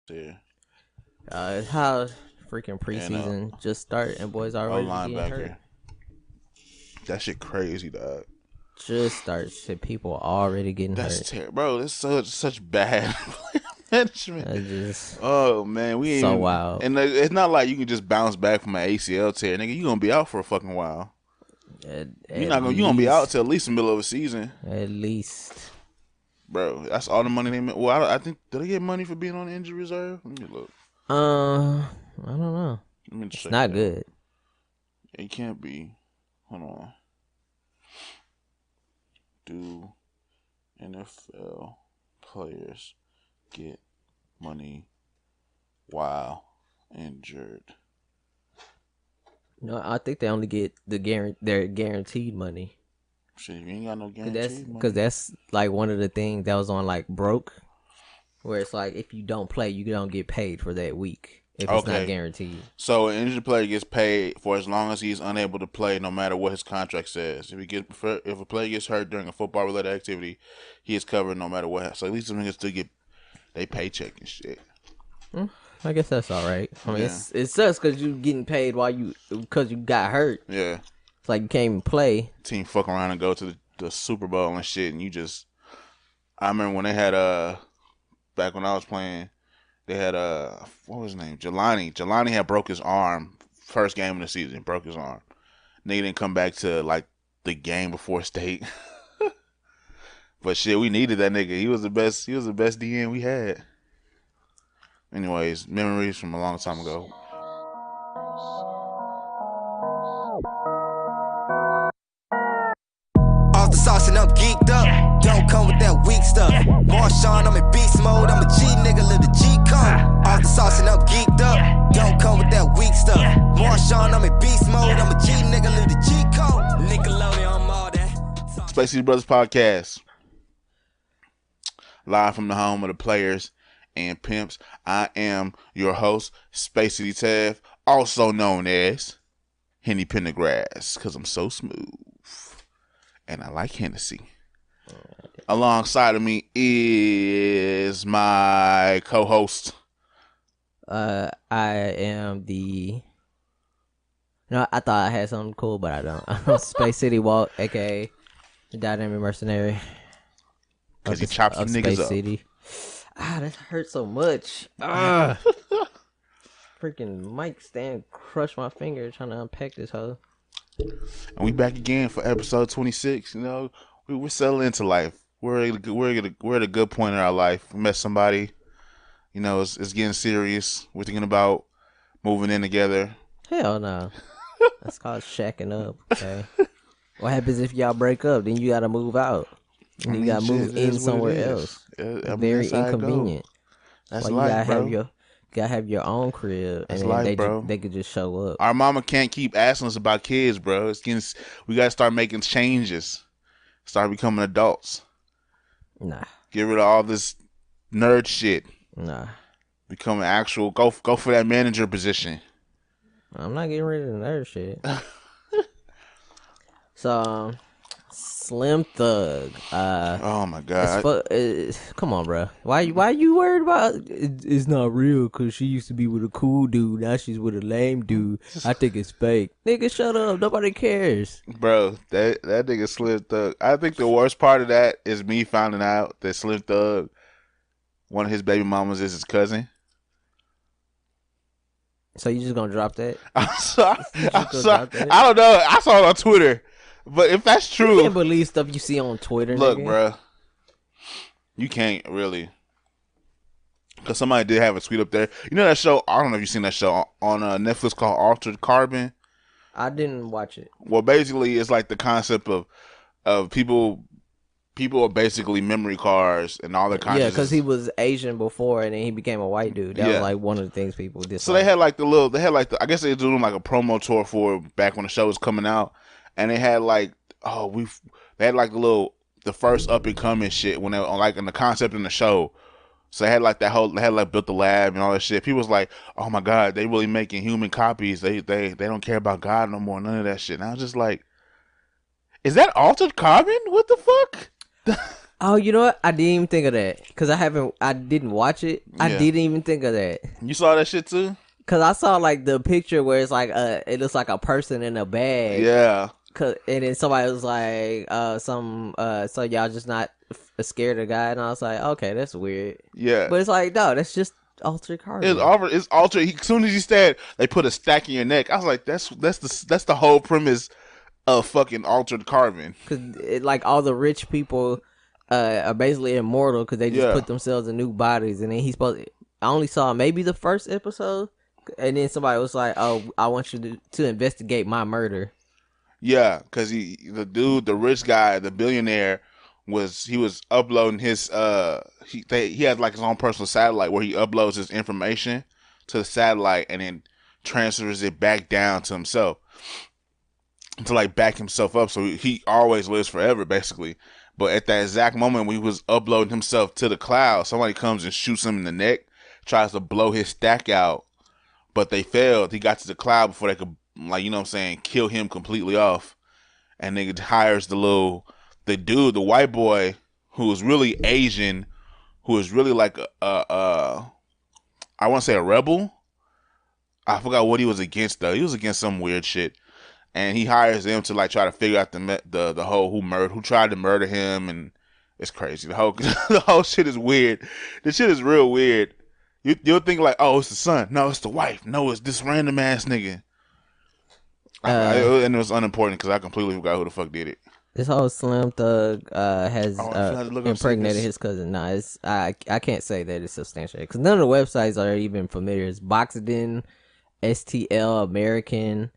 there. How freaking preseason just started and boys already getting hurt. That shit crazy, dog. Just starts and people already getting hurt. That's terrible, bro. That's such bad management. Oh man, we ain't so wild. And it's not like you can just bounce back from an ACL tear, nigga. You gonna be out for a fucking while. You gonna be out till at least the middle of the season. At least, bro. That's all the money they make. Well, I think did they get money for being on the injury reserve? Let me look. I don't know. It's not good. It can't be. Hold on. Do NFL players get money while injured? No, I think they only get their guaranteed money. Shit, you ain't got no guaranteed money. Because that's like one of the things that was on like Broke, where it's like if you don't play, you don't get paid for that week if it's not guaranteed. So an injured player gets paid for as long as he's unable to play, no matter what his contract says. If a player gets hurt during a football-related activity, he is covered no matter what. So at least some niggas still get they paycheck and shit. I guess that's all right. I mean, it sucks because you getting paid because you got hurt. Yeah, it's like you can't even play. Team fuck around and go to the Super Bowl and shit, and you just. I remember when they had back when I was playing. They had what was his name? Jelani. Jelani had broke his arm first game of the season. Broke his arm. Nigga didn't come back to like the game before state. But shit, we needed that nigga. He was the best DN we had. Anyways, memories from a long time ago. Off the sauce and I'm geeked up. Don't come with that weak stuff. Marshawn, I'm in beast mode. I'm a G nigga, live the G code. Off the sauce and I'm geeked up. Don't come with that weak stuff. Marshawn, I'm in beast mode. I'm a G nigga, live the G code. Nickelodeon, I'm all that. Space City Brothers Podcast. Live from the home of the players and pimps. I am your host, Space City Tav, also known as Henny Pendergrass, because I'm so smooth. And I like Hennessy. Alongside of me is my co-host. I am the... No, I thought I had something cool, but I don't. I'm Space City Walt, a.k.a. the Dynamic Mercenary. Because he chops some niggas Space up. City. That hurts so much. Freaking mic stand crushed my finger trying to unpack this hoe. And we back again for episode 26. You know, we're settling into life. We're at a good point in our life. We met somebody. You know, it's getting serious. We're thinking about moving in together. Hell no. That's called shacking up. Okay. What happens if y'all break up? Then you got to move out. And you got to move in somewhere else. Very inconvenient. That's like life, bro. You gotta have your own crib, That's and life, they could just show up. Our mama can't keep asking us about kids, bro. We gotta start making changes. Start becoming adults. Nah. Get rid of all this nerd shit. Nah. Become an actual go for that manager position. I'm not getting rid of the nerd shit. So, Slim Thug. Oh my god! Come on, bro. Why you worried about? It's not real because she used to be with a cool dude. Now she's with a lame dude. I think it's fake. Nigga, shut up. Nobody cares. Bro, that nigga Slim Thug. I think the worst part of that is me finding out that Slim Thug, one of his baby mamas, is his cousin. So you just gonna drop that? I'm sorry. I don't know. I saw it on Twitter. But if that's true, you can't believe stuff you see on Twitter. Look, nigga. Bro, you can't really, because somebody did have a tweet up there. You know that show? I don't know if you've seen that show on Netflix called Altered Carbon. I didn't watch it. Well, basically, it's like the concept of people are basically memory cards and all their consciousness. Yeah, because he was Asian before and then he became a white dude. That was like one of the things people did. So they had like I guess they were doing like a promo tour for it back when the show was coming out. And they had like, the first up and coming shit when they were like in the concept in the show. So they had like built the lab and all that shit. People was like, oh my God, they really making human copies. They don't care about God no more. None of that shit. And I was just like, is that Altered Carbon? What the fuck? Oh, you know what? I didn't even think of that because I didn't watch it. I Yeah. didn't even think of that You saw that shit too? because I saw like the picture where it's like it looks like a person in a bag. Yeah. And then somebody was like, so y'all just not scared of the guy, and I was like, okay, that's weird. Yeah. But it's like, no, that's just altered carbon. It's altered. As soon as he said they put a stack in your neck, I was like, that's the whole premise of fucking altered carbon. Because like all the rich people are basically immortal because they just put themselves in new bodies, and then I only saw maybe the first episode, and then somebody was like, oh, I want you to investigate my murder. Yeah, because the rich guy, the billionaire, he was uploading his he has like his own personal satellite where he uploads his information to the satellite and then transfers it back down to himself to like back himself up, so he always lives forever basically. But at that exact moment when he was uploading himself to the cloud, somebody comes and shoots him in the neck, tries to blow his stack out, but they failed. He got to the cloud before they could, like, you know what I'm saying, kill him completely off. And nigga hires the white boy who was really Asian, who was really like I want to say a rebel. I forgot what he was against though. He was against some weird shit. And he hires them to like try to figure out the whole who tried to murder him, and it's crazy. The whole shit is weird. The shit is real weird. You'll think like, oh, it's the son. No, it's the wife. No, it's this random ass nigga. And it was unimportant because I completely forgot who the fuck did it. This whole Slim Thug has impregnated his cousin. Nah, I can't say that it's substantial because none of the websites are even familiar. It's Boxden, STL American,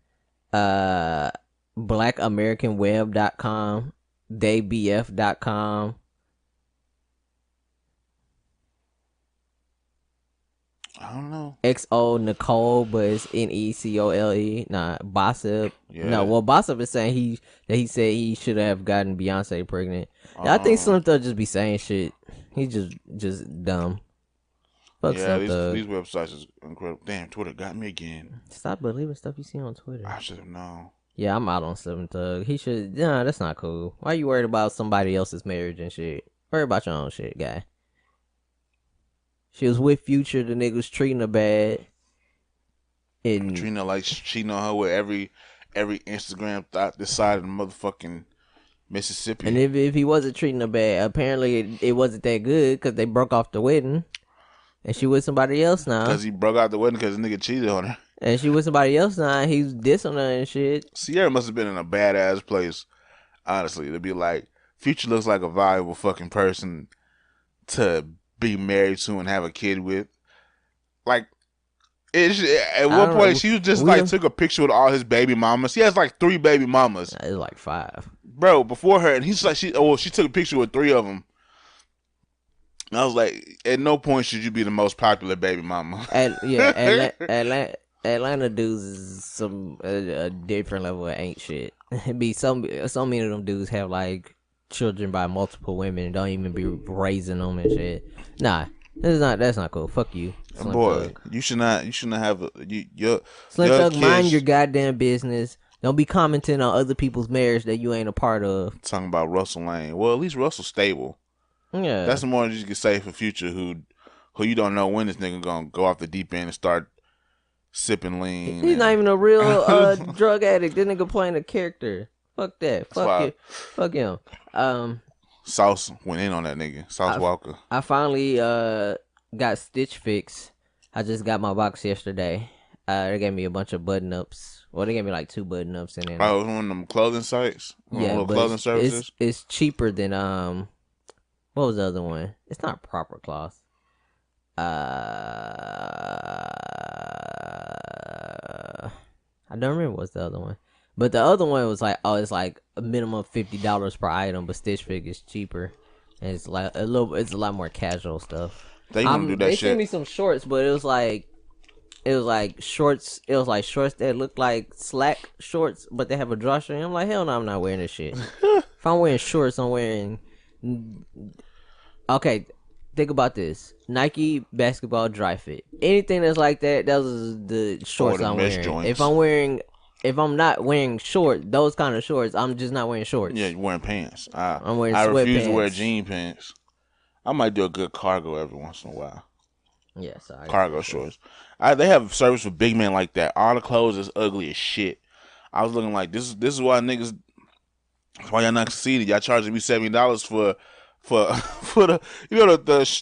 BlackAmericanWeb.com, DayBF.com. I don't know. XO Nicole, but it's NECOLE. Nah, Bossip. Yeah. No, well, Bossip is saying he said he should have gotten Beyonce pregnant. I think Slim Thug just be saying shit. He just dumb. Fuck Slim Thug. These websites is incredible. Damn, Twitter got me again. Stop believing stuff you see on Twitter. I should have known. Yeah, I'm out on Slim Thug. He should. Nah, that's not cool. Why you worried about somebody else's marriage and shit? Worry about your own shit, guy. She was with Future. The nigga was treating her bad. And treating her like cheating on her with every Instagram thought this side of the motherfucking Mississippi. And if he wasn't treating her bad, apparently it wasn't that good because they broke off the wedding. And she with somebody else now. Because he broke out the wedding because the nigga cheated on her. And she with somebody else now. And he's dissing her and shit. Sierra must have been in a badass place, honestly, to be like, Future looks like a valuable fucking person to be married to and have a kid with. Like, at one point, she was just like took a picture with all his baby mamas. He has like 3 baby mamas. It's like 5. Bro, before her, and he's like, she took a picture with 3 of them. And I was like, at no point should you be the most popular baby mama. Atlanta dudes is a different level of ain't shit. It be so many of them dudes have like children by multiple women and don't even be raising them and shit. Nah, that's not cool. Fuck you, Slim Thug. You should not have your Slim Thug. Mind your goddamn business. Don't be commenting on other people's marriage that you ain't a part of. Talking about Russell Lane. Well, at least Russell's stable. Yeah, that's the more you can say for Future, who you don't know when this nigga gonna go off the deep end and start sipping lean. He's not even a real drug addict. This nigga playing a character. Fuck that. Fuck him. Sauce went in on that nigga. Sauce Walker. I finally got Stitch Fix. I just got my box yesterday. They gave me a bunch of button ups. Well, they gave me like 2 button ups in there. Oh, it was one of them clothing sites. Yeah, but clothing services. It's cheaper than what was the other one? It's not Proper Cloth. I don't remember what's the other one. But the other one was like, it's like a minimum $50 per item, but Stitch Fix is cheaper. And it's like it's a lot more casual stuff. They gonna do that they shit. sent me some shorts, but it was like shorts that look like slack shorts, but they have a drawstring. I'm like, hell no, I'm not wearing this shit. If I'm wearing shorts, I'm wearing. Okay, think about this: Nike basketball dry fit. Anything that's like that, those are the shorts I'm wearing. Joints. If I'm wearing if I'm not wearing those kind of shorts, I'm just not wearing shorts. Yeah, you're wearing pants. I'm wearing I refuse to sweatpants. wear jean pants. I might do a good cargo every once in a while. Yeah, sorry. Cargo shorts. They have service for big men like that. All the clothes is ugly as shit. I was looking like this is why niggas. That's why y'all not succeeded. Y'all charging me $70 for the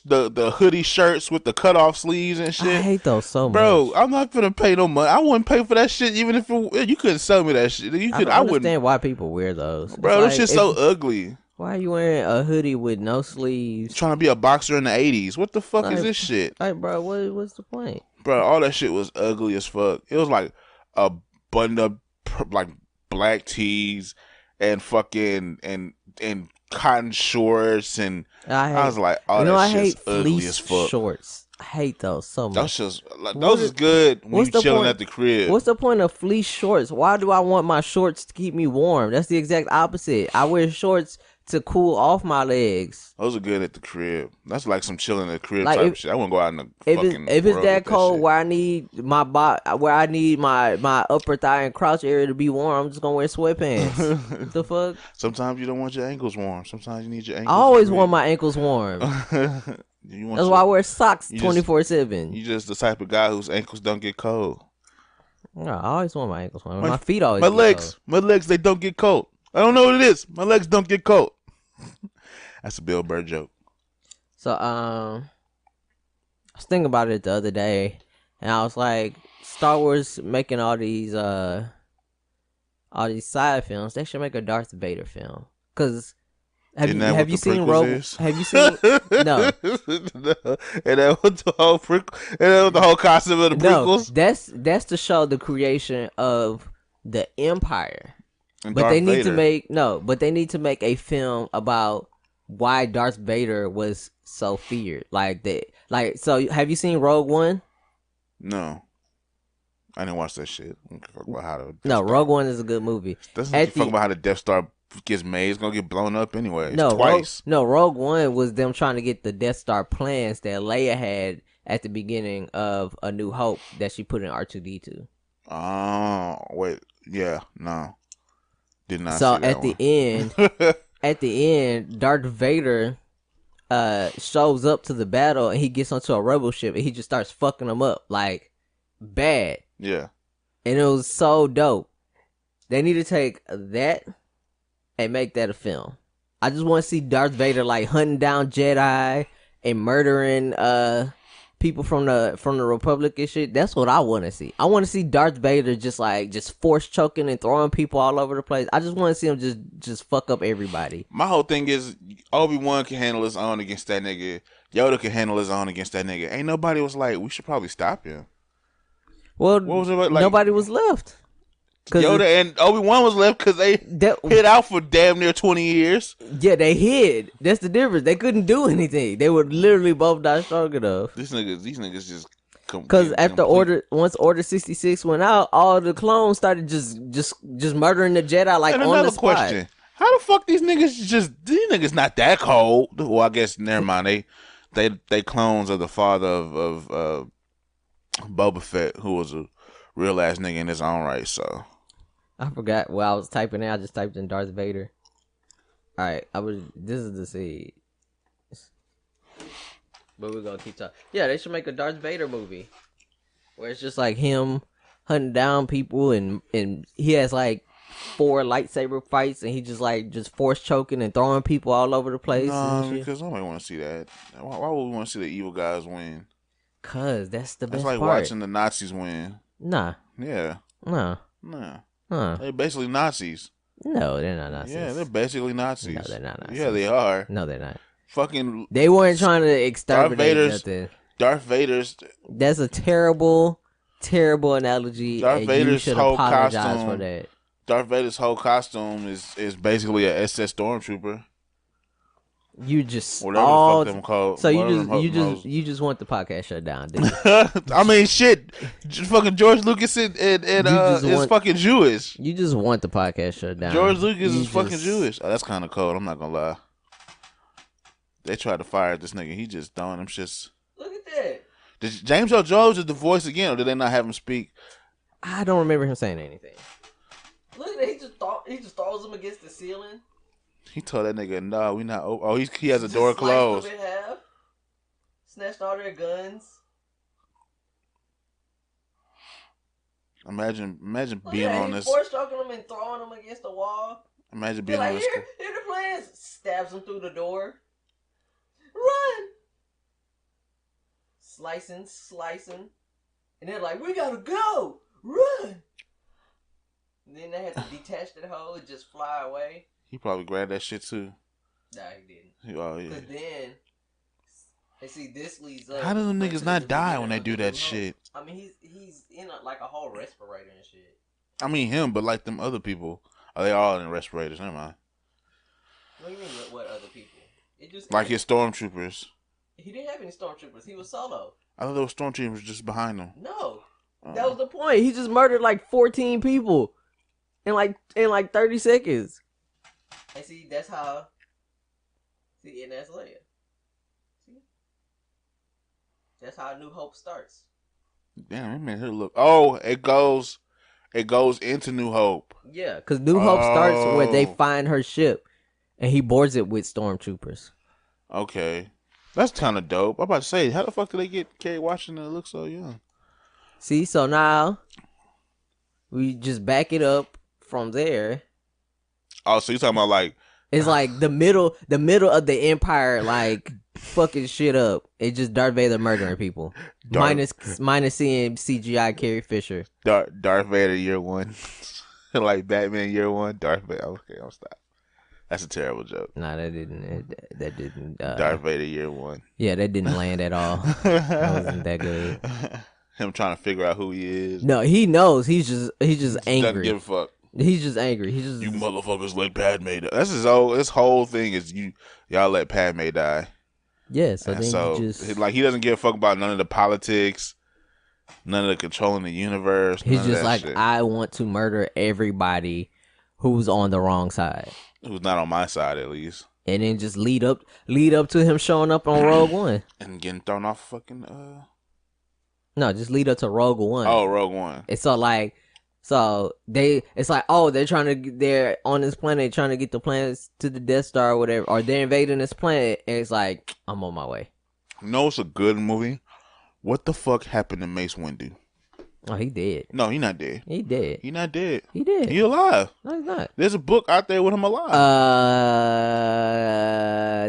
the hoodie shirts with the cutoff sleeves and shit. I hate those so much. Bro, I'm not gonna pay no money. I wouldn't pay for that shit even if you couldn't sell me that shit. I don't understand why people wear those. Bro, this shit's so ugly. Why are you wearing a hoodie with no sleeves? Trying to be a boxer in the 80s. What the fuck is this shit? Like, bro, what's the point? Bro, all that shit was ugly as fuck. It was like a buttoned up like black tees and fucking and cotton shorts and I was like, oh, that shit's ugly as fuck. Shorts. I hate those so much. Those is good when you chilling at the crib. What's the point of fleece shorts? Why do I want my shorts to keep me warm? That's the exact opposite. I wear shorts to cool off my legs. Those are good at the crib. That's like some chilling at the crib like type shit. I wouldn't go out in the fucking if it's that cold that where I need my upper thigh and crotch area to be warm, I'm just gonna wear sweatpants. What the fuck? Sometimes you don't want your ankles warm. Sometimes you need your ankles. I always want my ankles warm. That's why I wear socks 24/7. You just the type of guy whose ankles don't get cold. No, I always want my ankles warm. My feet always. My legs, they don't get cold. I don't know what it is. My legs don't get cold. That's a Bill Burr joke. So I was thinking about it the other day, and I was like, Star Wars making all these side films. They should make a Darth Vader film. Cause have you seen Rogue? Have you seen no? And that was the whole the whole concept of the prequels. No, that's to show the creation of the Empire. And but Darth they need Vader. they need to make a film about why Darth Vader was so feared. So have you seen Rogue One? No. I didn't watch that shit. Rogue One is a good movie. Doesn't talk about how the Death Star gets made. It's gonna get blown up anyway. Twice. Rogue One was them trying to get the Death Star plans that Leia had at the beginning of A New Hope that she put in R2-D2. Oh, wait. Yeah, no. Did not so see that at the end, Darth Vader shows up to the battle and he gets onto a rebel ship and he just starts fucking them up like bad. Yeah. And it was so dope. They need to take that and make that a film. I just want to see Darth Vader like hunting down Jedi and murdering people from the Republic and shit. That's what I want to see. I want to see Darth Vader just force choking and throwing people all over the place. I just want to see him just fuck up everybody. My whole thing is Obi-Wan can handle his own against that nigga. Yoda can handle his own against that nigga. Ain't nobody was like, we should probably stop him. Well, what was it like? Nobody was left. Yoda and Obi-Wan was left because they hid out for damn near 20 years. Yeah, they hid. That's the difference. They couldn't do anything. They would literally both die strong enough. These niggas just because after once Order 66 went out, all the clones started just murdering the Jedi like and on the spot. Question. How the fuck these niggas not that cold? Well, I guess never mind. They clones of the father of Boba Fett, who was a real ass nigga in his own right. So I forgot what I was typing in. I just typed in Darth Vader. All right, this is the seed. But we're gonna keep talking. Yeah, they should make a Darth Vader movie where it's just like him hunting down people and he has like 4 lightsaber fights and he just force choking and throwing people all over the place. No, because nobody want to see that. Why would we want to see the evil guys win? Cause that's the best part. It's like watching the Nazis win. Nah. Yeah. Nah. They're basically Nazis. No, they're not Nazis. Yeah, they're basically Nazis. No, they're not Nazis. Yeah, they are. No, they're not. Fucking. They weren't trying to exterminate nothing. Darth Vader's. That's a terrible, terrible analogy. Darth Vader's you should whole apologize costume for that. Darth Vader's whole costume is basically a SS Stormtrooper. You just whatever the fuck them called. So you just want the podcast shut down, dude. I mean, shit. Fucking George Lucas and is fucking Jewish. You just want the podcast shut down. George Lucas is fucking Jewish. Oh, that's kind of cold. I'm not gonna lie. They tried to fire this nigga. He just throwing them shits. Look at that. Did James Earl Jones is the voice again, or did they not have him speak? I don't remember him saying anything. Look at that. He just throws them against the ceiling. He told that nigga, "No, we not." Oh, he has a door closed. Them in half. Snatched all their guns. Imagine being on this. Force stroking them and throwing them against the wall. Imagine being like, on this. Here the plans. Stabs them through the door. Run. Slicing. And they're like, we gotta go. Run. And then they had to detach that hole and just fly away. He probably grabbed that shit too. Nah, he didn't. Oh yeah. But then, and see, this leads up. How do them niggas not die when they do that shit? I mean, he's in like a whole respirator and shit. I mean him, but like them other people, are they all in respirators? Never mind. What do you mean? What other people? It just like his stormtroopers. He didn't have any stormtroopers. He was solo. I thought there was stormtroopers just behind him. No, that was the point. He just murdered like 14 people in like 30 seconds. And see, that's how. See, and that's Leia. See, that's how New Hope starts. Damn, that made her look. Oh, it goes into New Hope. Yeah, because New Hope starts where they find her ship, and he boards it with stormtroopers. Okay, that's kind of dope. I'm about to say, how the fuck did they get Kerry Washington to look so young? See, so now we just back it up from there. Oh, so you talking about like it's like the middle of the Empire, like fucking shit up. It's just Darth Vader murdering people, minus seeing CGI Carrie Fisher. Darth Vader year one, like Batman year one. Darth Vader. Okay, I'll stop. That's a terrible joke. Nah, that didn't. Darth Vader year one. Yeah, that didn't land at all. That wasn't that good. Him trying to figure out who he is. No, he knows. He's just angry. Doesn't give a fuck. He's just angry. He's just you motherfuckers let Padme die. That's his whole thing is y'all let Padme die. Yeah, so then like he doesn't give a fuck about none of the politics, none of the controlling the universe. He's just like shit. I want to murder everybody who's on the wrong side. Who's not on my side at least. And then just lead up to him showing up on Rogue One and getting thrown off fucking. No, just lead up to Rogue One. Oh, Rogue One. It's so like. They're on this planet trying to get the planets to the Death Star or whatever, or they're invading this planet, and it's like, I'm on my way. No, it's a good movie. What the fuck happened to Mace Windu? Oh, he dead. No, he not dead. He dead. He not dead. He dead. He alive. No, he's not. There's a book out there with him alive.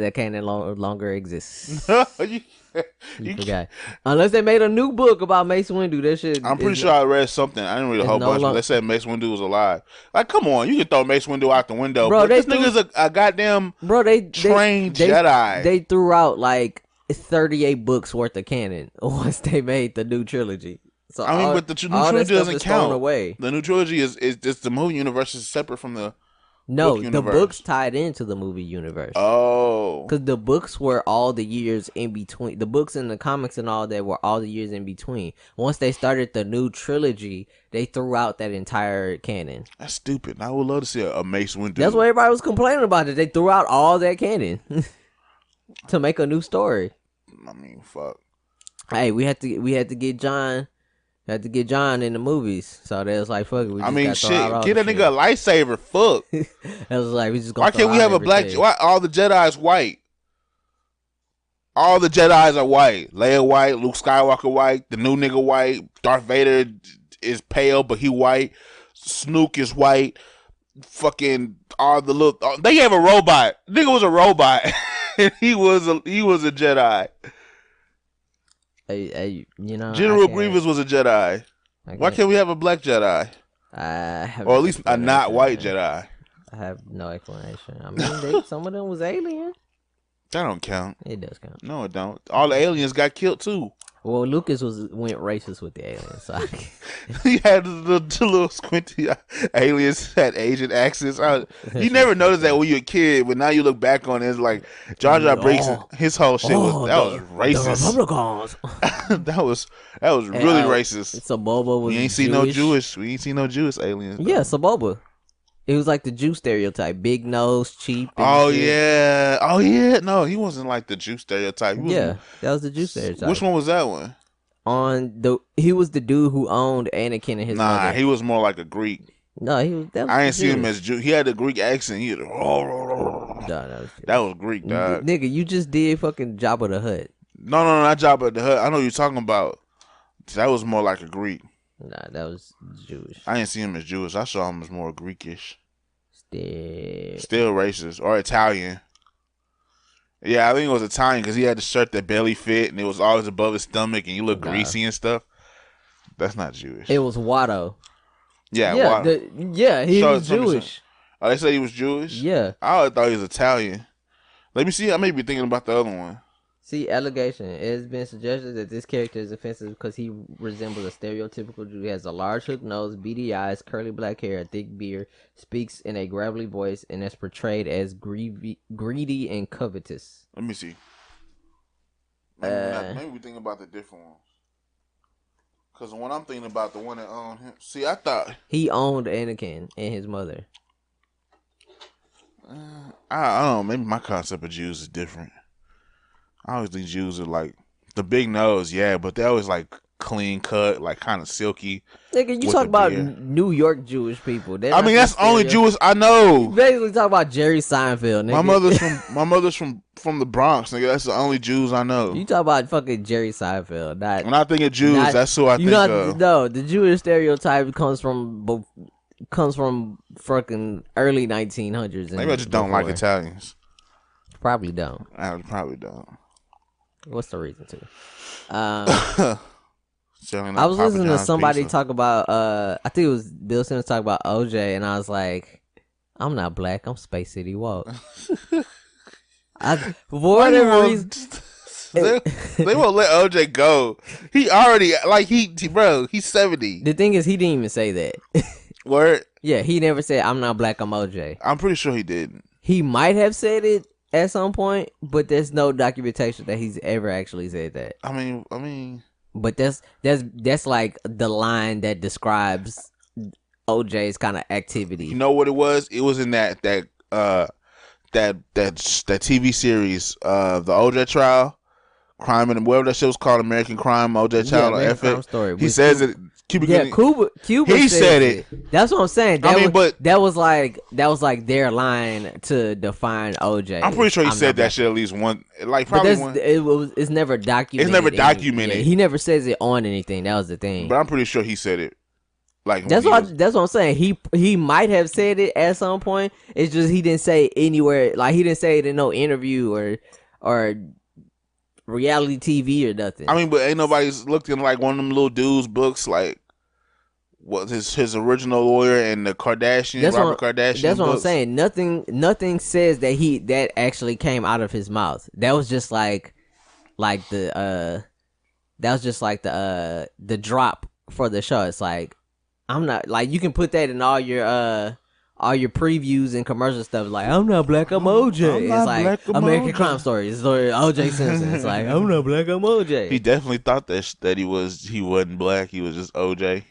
That can't no longer exist. you forgot. Unless they made a new book about Mace Windu, that shit. I'm pretty sure I read something. I didn't read a whole bunch, but they said Mace Windu was alive. Like, come on, you can throw Mace Windu out the window, bro. But this nigga's a goddamn trained Jedi. They threw out like 38 books worth of canon once they made the new trilogy. So I mean, but the new trilogy doesn't count. Away. The new trilogy is just the movie universe is separate from the book universe. The books tied into the movie universe. Oh, because the books were all the years in between. The books and the comics and all that were all the years in between. Once they started the new trilogy, they threw out that entire canon. That's stupid. I would love to see a Mace Windu. That's what everybody was complaining about. It. They threw out all that canon to make a new story. I mean, fuck. Hey, we had to get John. Had to get John in the movies, so they was like, "Fuck it." We just get that nigga a lightsaber. Fuck. It was like we just. Gonna why can't we have a black? Why all the Jedi's white? All the Jedi's are white. Leia white, Luke Skywalker white, the new nigga white. Darth Vader is pale, but he white. Snoke is white. Fucking all the little. They have a robot. Nigga was a robot. he was a Jedi. General Grievous was a Jedi. Why can't we have a black Jedi? Or at least a not white Jedi. I have no explanation. I mean, some of them was alien. That don't count. It does count. No, it don't. All the aliens got killed too. Well, Lucas went racist with the aliens. So he had the little squinty aliens had Asian accents. You never noticed that when you were a kid, but now you look back on it, it's like Jar Jar Binks, his whole shit was racist. The Republicans. that was really racist. Saboba was. We ain't see no Jewish aliens. Yeah, Saboba. It was like the Jew stereotype, big nose, cheap. Oh yeah. No, he wasn't like the Jew stereotype. That was the Jew stereotype. Which one was that one? He was the dude who owned Anakin and his mother. He was more like a Greek. No, he was. That was I ain't see him Jewish. as Jew. He had a Greek accent. He had No, that was that was Greek, dog. nigga. You just did fucking Jabba the Hutt. No, not Jabba the Hutt. I know what you're talking about. That was more like a Greek. Nah, that was Jewish. I didn't see him as Jewish. I saw him as more Greekish. Still. Still racist or Italian. Yeah, I think it was Italian because he had the shirt that barely fit and it was always above his stomach and he looked greasy and stuff. That's not Jewish. It was Watto. Yeah, Yeah, Watto. he was Jewish. Oh, they said he was Jewish? Yeah. I always thought he was Italian. Let me see. I may be thinking about the other one. See, allegation. It has been suggested that this character is offensive because he resembles a stereotypical Jew. He has a large hook nose, beady eyes, curly black hair, a thick beard, speaks in a gravelly voice, and is portrayed as greedy and covetous. Let me see. Maybe we thinking about the different ones. Because when I'm thinking about the one that owned him. See, I thought. He owned Anakin and his mother. I don't know. Maybe my concept of Jews is different. I always think Jews are like the big nose, yeah, but they always like clean cut, like kind of silky. Nigga, you talk about New York Jewish people. I mean, that's the only Jewish I know. You basically talk about Jerry Seinfeld, nigga. My mother's from the Bronx, nigga. That's the only Jews I know. You talk about fucking Jerry Seinfeld. When I think of Jews, that's who I think of. No, the Jewish stereotype comes from fucking early 1900s. Maybe I just don't like Italians. Probably don't. I probably don't. What's the reason to? I was listening to somebody talk about I think it was Bill Simmons talk about OJ, and I was like, I'm not black, I'm Space City Walk. For whatever reason, they won't let OJ go. He already he's 70. The thing is, he didn't even say that. Word? Yeah, he never said I'm not black, I'm OJ. I'm pretty sure he didn't. He might have said it at some point, but there's no documentation that he's ever actually said that. I mean, but that's like the line that describes OJ's kind of activity. You know what it was? It was in that TV series, the OJ trial, crime and whatever that shit was called, American Crime, OJ trial, Crime Story. He says it. Cuba He said it. That's what I'm saying. That was like their line to define OJ. I'm pretty sure he said that shit at least one, like probably one. It's never documented. It's never documented. He never says it on anything. That was the thing. But I'm pretty sure he said it. Like that's what I'm saying. He might have said it at some point. It's just he didn't say it anywhere. Like he didn't say it in no interview or reality TV or nothing. I mean, but ain't nobody's looked in like one of them little dudes' books, like what his original lawyer and the Robert Kardashian. That's what books. I'm saying. Nothing says that actually came out of his mouth. That was just like the drop for the show. It's like I'm not like you can put that in all your previews and commercial stuff. Like I'm not black, I'm OJ. It's like American Crime Story. It's OJ Simpson. It's like I'm not black, I'm OJ. He definitely thought that he wasn't black. He was just OJ.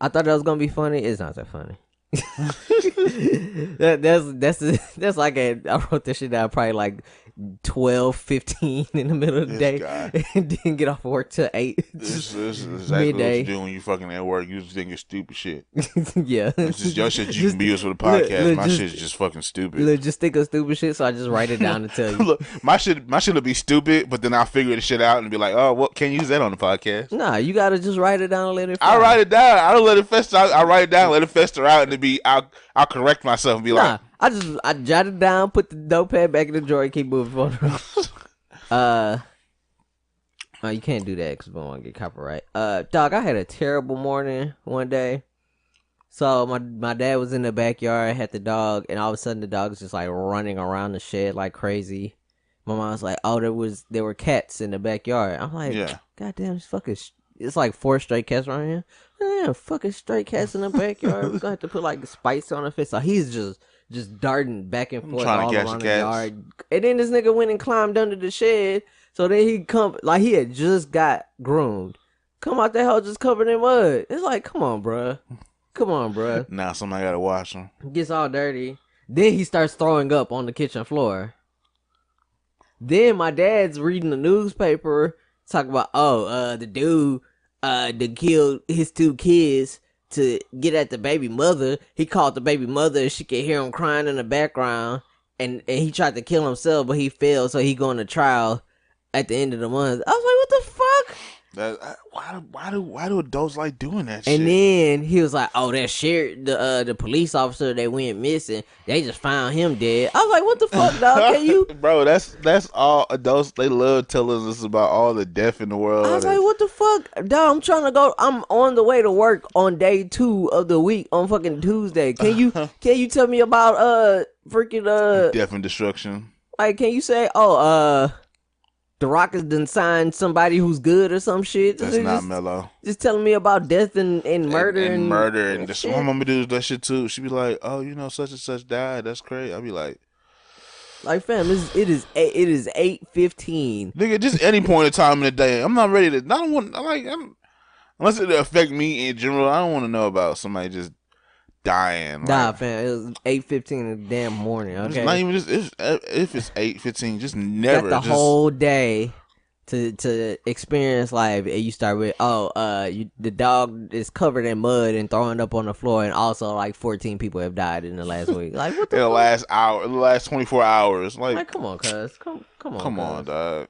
I thought that was gonna be funny. It's not that funny. that's like I wrote this shit down probably like 12, 15 in the middle of the day and didn't get off work till 8. This is exactly midday. What you do when you fucking at work. You just think it's stupid shit. Yeah. It's just your shit you can be used for the podcast. My shit's just fucking stupid. Just think of stupid shit, so I just write it down to tell you. Look, my shit will be stupid, but then I'll figure the shit out and be like, oh, well, can't use that on the podcast. Nah, you gotta just write it down and let it fly. I write it down. I don't let it fester. I write it down, let it fester out, and I'll correct myself and be like, I jot it down, put the notepad back in the drawer, and keep moving forward. You can't do that because we don't want to get copyright. Dog, I had a terrible morning one day. So my dad was in the backyard, had the dog, and all of a sudden the dog was just like running around the shed like crazy. My mom was like, "Oh, there were cats in the backyard." I'm like, yeah. God damn, it's like 4 stray cats around here. Damn, fucking stray cats in the backyard. We're gonna have to put like spice on the face. So he's just darting back and forth all around the yard. And then this nigga went and climbed under the shed. So then he had just got groomed. Come out the hell just covered in mud. It's like, come on, bruh. Now somebody gotta wash him. Gets all dirty. Then he starts throwing up on the kitchen floor. Then my dad's reading the newspaper, talking about, the dude that killed his 2 kids to get at the baby mother. He called the baby mother, and she could hear him crying in the background. And he tried to kill himself, but he failed, so he going to trial at the end of the month. I was like, what the fuck? Why do adults like doing that shit? And then he was like, "Oh, that sheriff, the police officer that went missing, they just found him dead." I was like, "What the fuck, dog? Can you?" Bro, that's all adults. They love telling us about all the death in the world. I was like, "What the fuck, dog? I'm trying to go. I'm on the way to work on day 2 of the week on fucking Tuesday. Can you tell me about freaking death and destruction? Like, can you say, the Rockets done signed somebody who's good or some shit? That's not mellow. Just telling me about death and murder and murder and this. My mama do that shit too. She be like, "Oh, such and such died. That's crazy." I be like, fam, it is 8:15. Nigga, just any point in time in the day. I'm not ready to. I don't want. Unless it affect me in general. I don't want to know about somebody just dying. Nah, fam, it was 8:15 in the damn morning. Okay, it's not even just if it's 8:15, just never got the whole day to experience life. And you start with the dog is covered in mud and throwing up on the floor, and also like 14 people have died in the last week. Like, what the in the fuck? last hour, the last 24 hours. Like come on, cuz, come on, dog.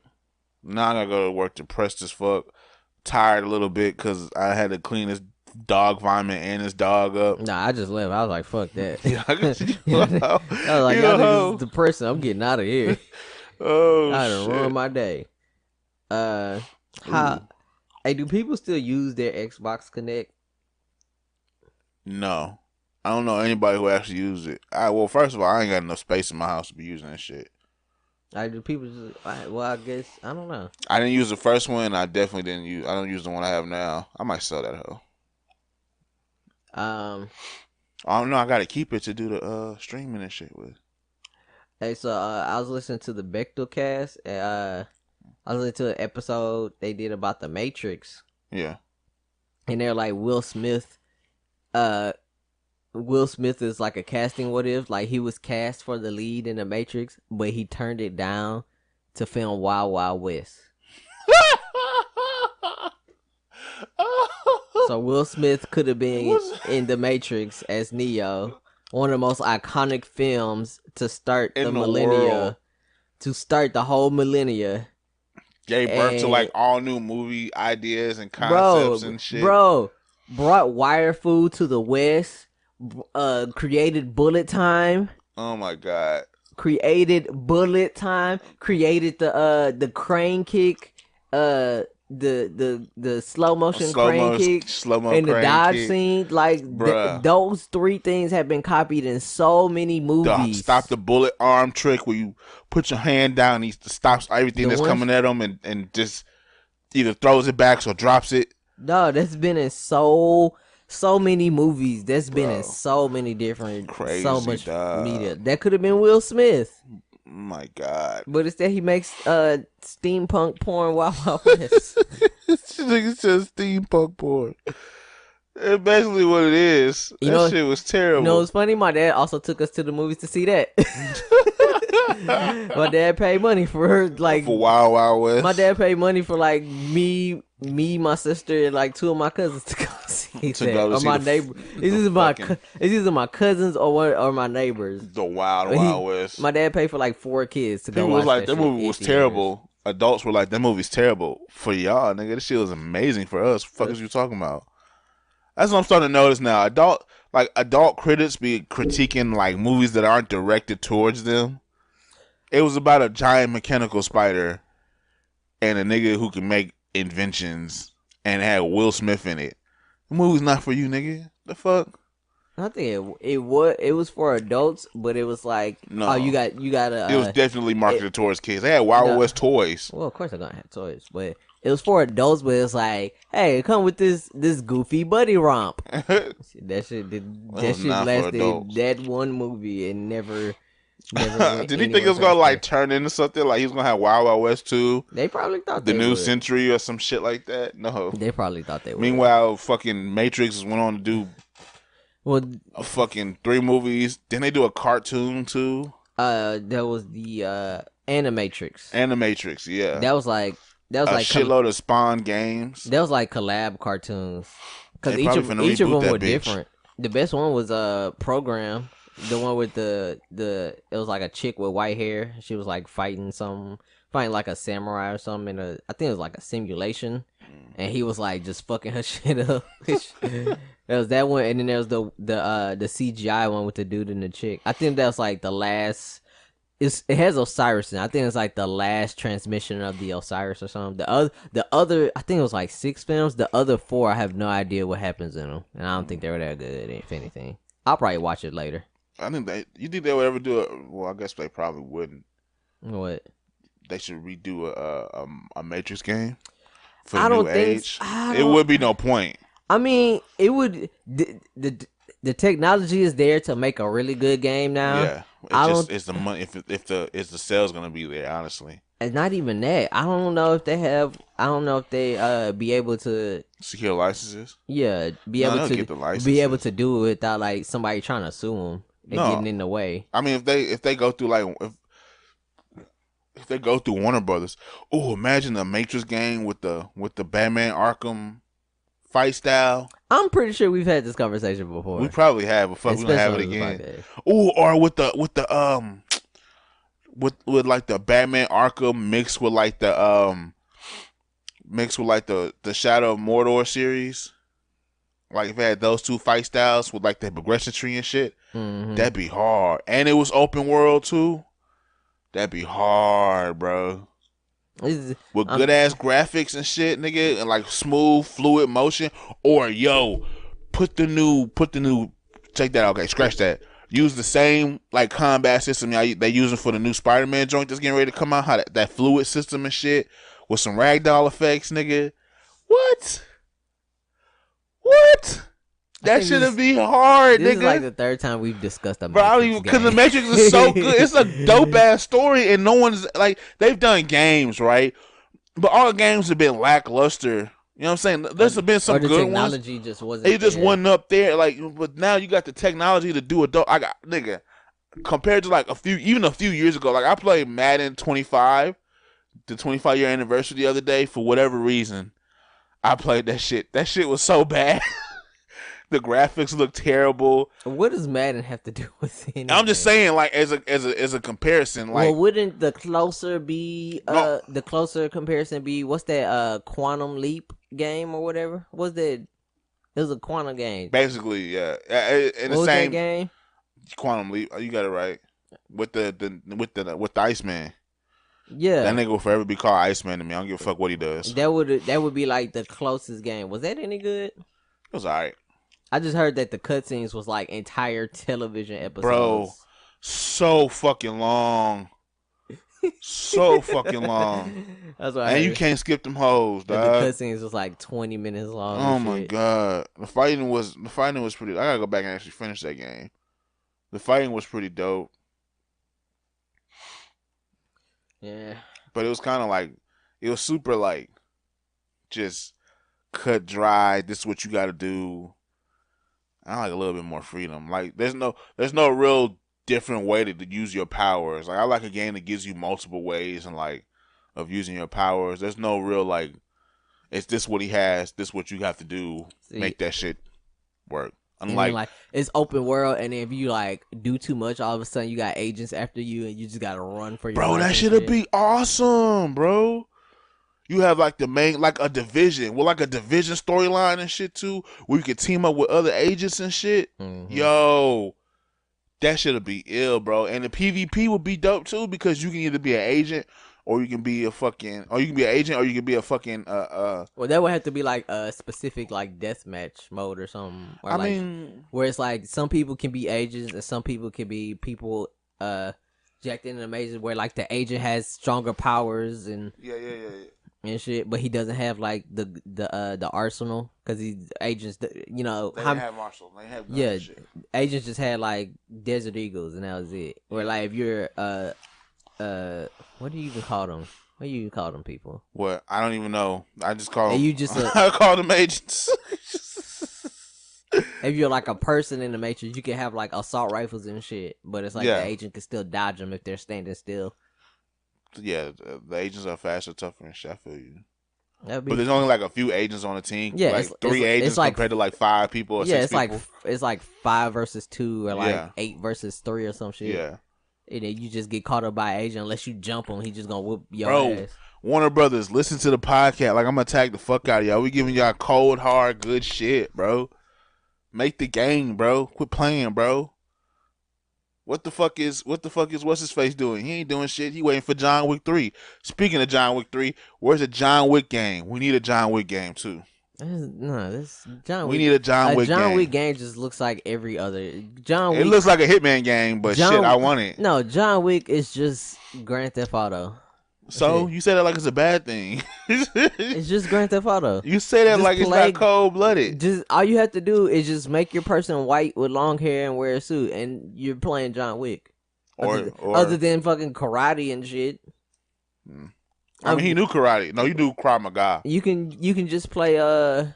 Now I gotta go to work depressed as fuck, tired a little bit because I had to clean this dog vomit and his dog up. Nah, I just left. I was like, fuck that. I was like, y'all niggas is depressing. I'm getting out of here. Oh, I done shit. ruined my day. Hey, do people still use their Xbox Connect? No. I don't know anybody who actually uses it. Well, first of all, I ain't got enough space in my house to be using that shit. Like, do people just, I guess, I don't know. I didn't use the first one. I definitely didn't use, I don't use the one I have now. I might sell that hoe. I don't know. I gotta keep it to do the streaming and shit with. Hey, so I was listening to the Bechtel cast. I was listening to an episode they did about the Matrix. Yeah. And they're like, Will Smith is like a casting what if. Like, he was cast for the lead in the Matrix, but he turned it down to film Wild Wild West. So Will Smith could have been in the Matrix as Neo, one of the most iconic films to start the millennia, world. To start the whole millennia. Gave birth to like all new movie ideas and concepts and shit. Bro, brought wire food to the West, created bullet time. Oh my God. Created bullet time, created the crane kick, the slow motion crane kick, and the dodge scene. Like those 3 things have been copied in so many movies. Stop the bullet arm trick where you put your hand down and he stops everything that's coming at him and just either throws it back or drops it. No, that's been in so many movies. That's been in so many different, crazy, so much media. That could have been Will Smith. My God. But instead he makes steampunk porn Wild Wild West. This nigga says steampunk porn. That's basically what it is. That shit was terrible. You know what's funny? My dad also took us to the movies to see that. My dad paid money for Wild Wild West. My dad paid money for like me, my sister, and like 2 of my cousins to go see that. Or my neighbor. It's either my cousins or my neighbors. The Wild Wild West. My dad paid for like 4 kids to go watch was like, that movie was terrible. Adults were like, that movie's terrible. For y'all, nigga, this shit was amazing for us. What the fuck is you talking about? That's what I'm starting to notice now. Adult critics be critiquing like movies that aren't directed towards them. It was about a giant mechanical spider and a nigga who can make inventions and had Will Smith in it. The movie's not for you, nigga. The fuck? I think it was for adults, but it was like, no, you gotta. It was definitely marketed towards kids. They had Wild West toys. Well, of course they're gonna have toys, but it was for adults. But it's like, hey, come with this goofy buddy romp. that shit lasted that one movie and never did he think it was gonna like turn into something? Like he was gonna have Wild Wild West 2? They probably thought the new century or some shit like that. No, they probably thought they would. Meanwhile, fucking Matrix went on to do a fucking 3 movies. Didn't they do a cartoon too? That was the Animatrix. Animatrix, yeah. That was like a shitload of Spawn games. That was like collab cartoons. Because They each probably of finna each of reboot them were that bitch. different. The best one was Program, the one with the it was like a chick with white hair. She was like fighting like a samurai or something. I think it was like a simulation, and he was like just fucking her shit up. There was that one, and then there was the CGI one with the dude and the chick. I think that was like the last. It has Osiris in it. I think it's like the last transmission of the Osiris or something. The other I think it was like 6 films. The other 4 I have no idea what happens in them, and I don't think they were that good. If anything, I'll probably watch it later. I think you think they would ever do it? Well, I guess they probably wouldn't. What? They should redo a Matrix game for I the new don't think age. I It don't- would be no point. I mean, it would. The technology is there to make a really good game now. Yeah, it's the money. If the sales gonna be there, honestly. And not even that. I don't know if they have. I don't know if they be able to. Secure licenses. Yeah, No, they'll get the be able licenses. to do it without like somebody trying to sue them and No. getting in the way. I mean, if they go through like if they go through Warner Brothers, oh, imagine the Matrix game with the Batman Arkham fight style. I'm pretty sure we've had this conversation before. We probably have, but fuck, we gonna have it Especially on again. this podcast. Oh, or with like the Batman Arkham mixed with like the Shadow of Mordor series. Like if it had those two fight styles with like the progression tree and shit, that'd be hard. And it was open world too. That'd be hard, bro. With good ass graphics and shit, nigga, and like smooth, fluid motion. Or put the new take that out, okay, scratch that. Use the same like combat system they using for the new Spider-Man joint that's getting ready to come out. How that fluid system and shit with some ragdoll effects, nigga. What? That shouldn't be hard, This nigga. is like the third time we've discussed the Bro, I don't Matrix even because the game. Matrix is so good. It's a dope ass story, and no one's like they've done games, right? But all the games have been lackluster. You know what I'm saying? There's been some or the good technology ones. just wasn't. It just there. wasn't up there. Like, but now you got the technology to do it. I got nigga compared to like a few years ago. Like I played Madden 25, the 25-year anniversary the other day for whatever reason. I played that shit. That shit was so bad. The graphics look terrible. What does Madden have to do with anything? I'm just saying, like as a comparison, like well, wouldn't the closer comparison be what's that Quantum Leap game or whatever? What's that? It was a quantum game. basically, yeah. In What the was same that game? Quantum Leap. You got it right. With the Iceman. Yeah, That nigga will forever be called Iceman to me. I don't give a fuck what he does. It that would be like the closest game. Was that any good? was alright. I just heard that the cutscenes was like entire television episodes. Bro, so fucking long. So fucking long. That's why. And you can't skip them hoes, The dog. cutscenes was like 20 minutes long. Oh and my shit. god. The fighting was pretty. I gotta go back and actually finish that game. The fighting was pretty dope. Yeah. But it was kind of like, it was super like, just cut dry. This is what you got to do. I like a little bit more freedom. Like there's no real different way to use your powers. Like I like a game that gives you multiple ways and like of using your powers. There's no real like, it's this what he has. This what you have to do. See, Make that shit work. and Unlike then, like it's open world, and if you like do too much, all of a sudden you got agents after you, and you just gotta run for your bro, life that and shit'd shit. be awesome, bro. You have like the main, like a division, well, like a division storyline and shit too, where you can team up with other agents and shit. Mhm. Yo, that shit'd be ill, bro. And the PvP would be dope too because you can either be an agent or you can be a fucking, or you can be an agent or you can be a fucking, Well, that would have to be like a specific like deathmatch mode or something. Or I like, mean, where it's like some people can be agents and some people can be people jacked in and amazing. Where like the agent has stronger powers and yeah. shit, but he doesn't have like the arsenal because he's agents. You know, They didn't have Marshall. They have guns yeah, and shit. agents just had like Desert Eagles and that was it. Or like if you're what do you even call them? What do you even call them people? What? I don't even know. I just call And them. you just I call them agents. if you're like a person in the Matrix, you can have like assault rifles and shit, but it's like Yeah. the agent can still dodge them if they're standing still. Yeah, the agents are faster, tougher, and shit. I feel you. That'd be But there's only like a few agents on the team. Yeah, like it's- three it's agents like- compared to like 5 people or yeah. 6 people. It's like 5 versus 2 or like Yeah. 8 versus 3 or some shit. Yeah. And then you just get caught up by an agent unless you jump him. He just gonna whoop your Bro, ass. Warner Brothers, listen to the podcast. Like, I'm gonna tag the fuck out of y'all. We giving y'all cold, hard, good shit, bro. Make the game, bro. Quit playing, bro. What the fuck is what's his face doing? He ain't doing shit. He waiting for John Wick 3. Speaking of John Wick 3, where's the John Wick game? We need a John Wick game too. This John Wick. We need a John Wick John game. Wick game just looks like every other John Wick. It looks like a Hitman game, but John- shit, I want it. No, John Wick is just Grand Theft Auto. So you say that like it's a bad thing. It's just Grand Theft Auto. You say that Just like it's play- not cold blooded. Just all you have to do is just make your person white with long hair and wear a suit, and you're playing John Wick. Other than fucking karate and shit. I mean, he knew karate. No, he knew Krav Maga. You can just play you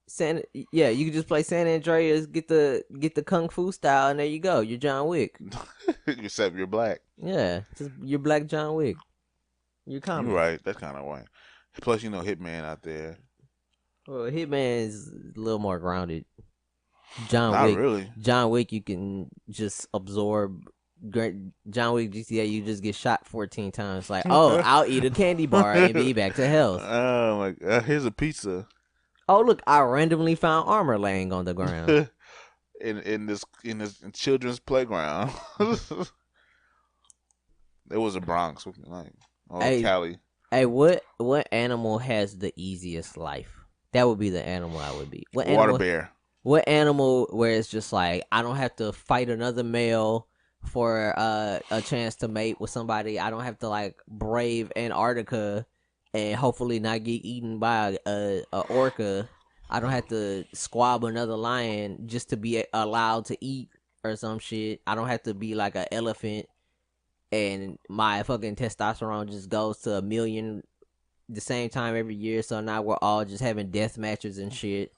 can just play San Andreas, get the kung fu style, and there you go. You're John Wick. Except you're black. Yeah, just you're Black John Wick. You're common. You're right. That's kind of white. Plus, Hitman out there. Well, Hitman is a little more grounded. John Not Wick. really. John Wick, you can just absorb. John Wick GTA, you just get shot 14 times. Like, oh, I'll eat a candy bar and be back to health. Oh my God! Here's a pizza. Oh, look, I randomly found armor laying on the ground. in this children's playground. There was a Bronx, like Cali. Hey, what animal has the easiest life? That would be the animal I would be. Water bear. What animal where it's just like I don't have to fight another male for a chance to mate with somebody. I don't have to like brave Antarctica and hopefully not get eaten by a orca. I don't have to squab another lion just to be allowed to eat or some shit. I don't have to be like an elephant and my fucking testosterone just goes to 1 million the same time every year. So now we're all just having death matches and shit.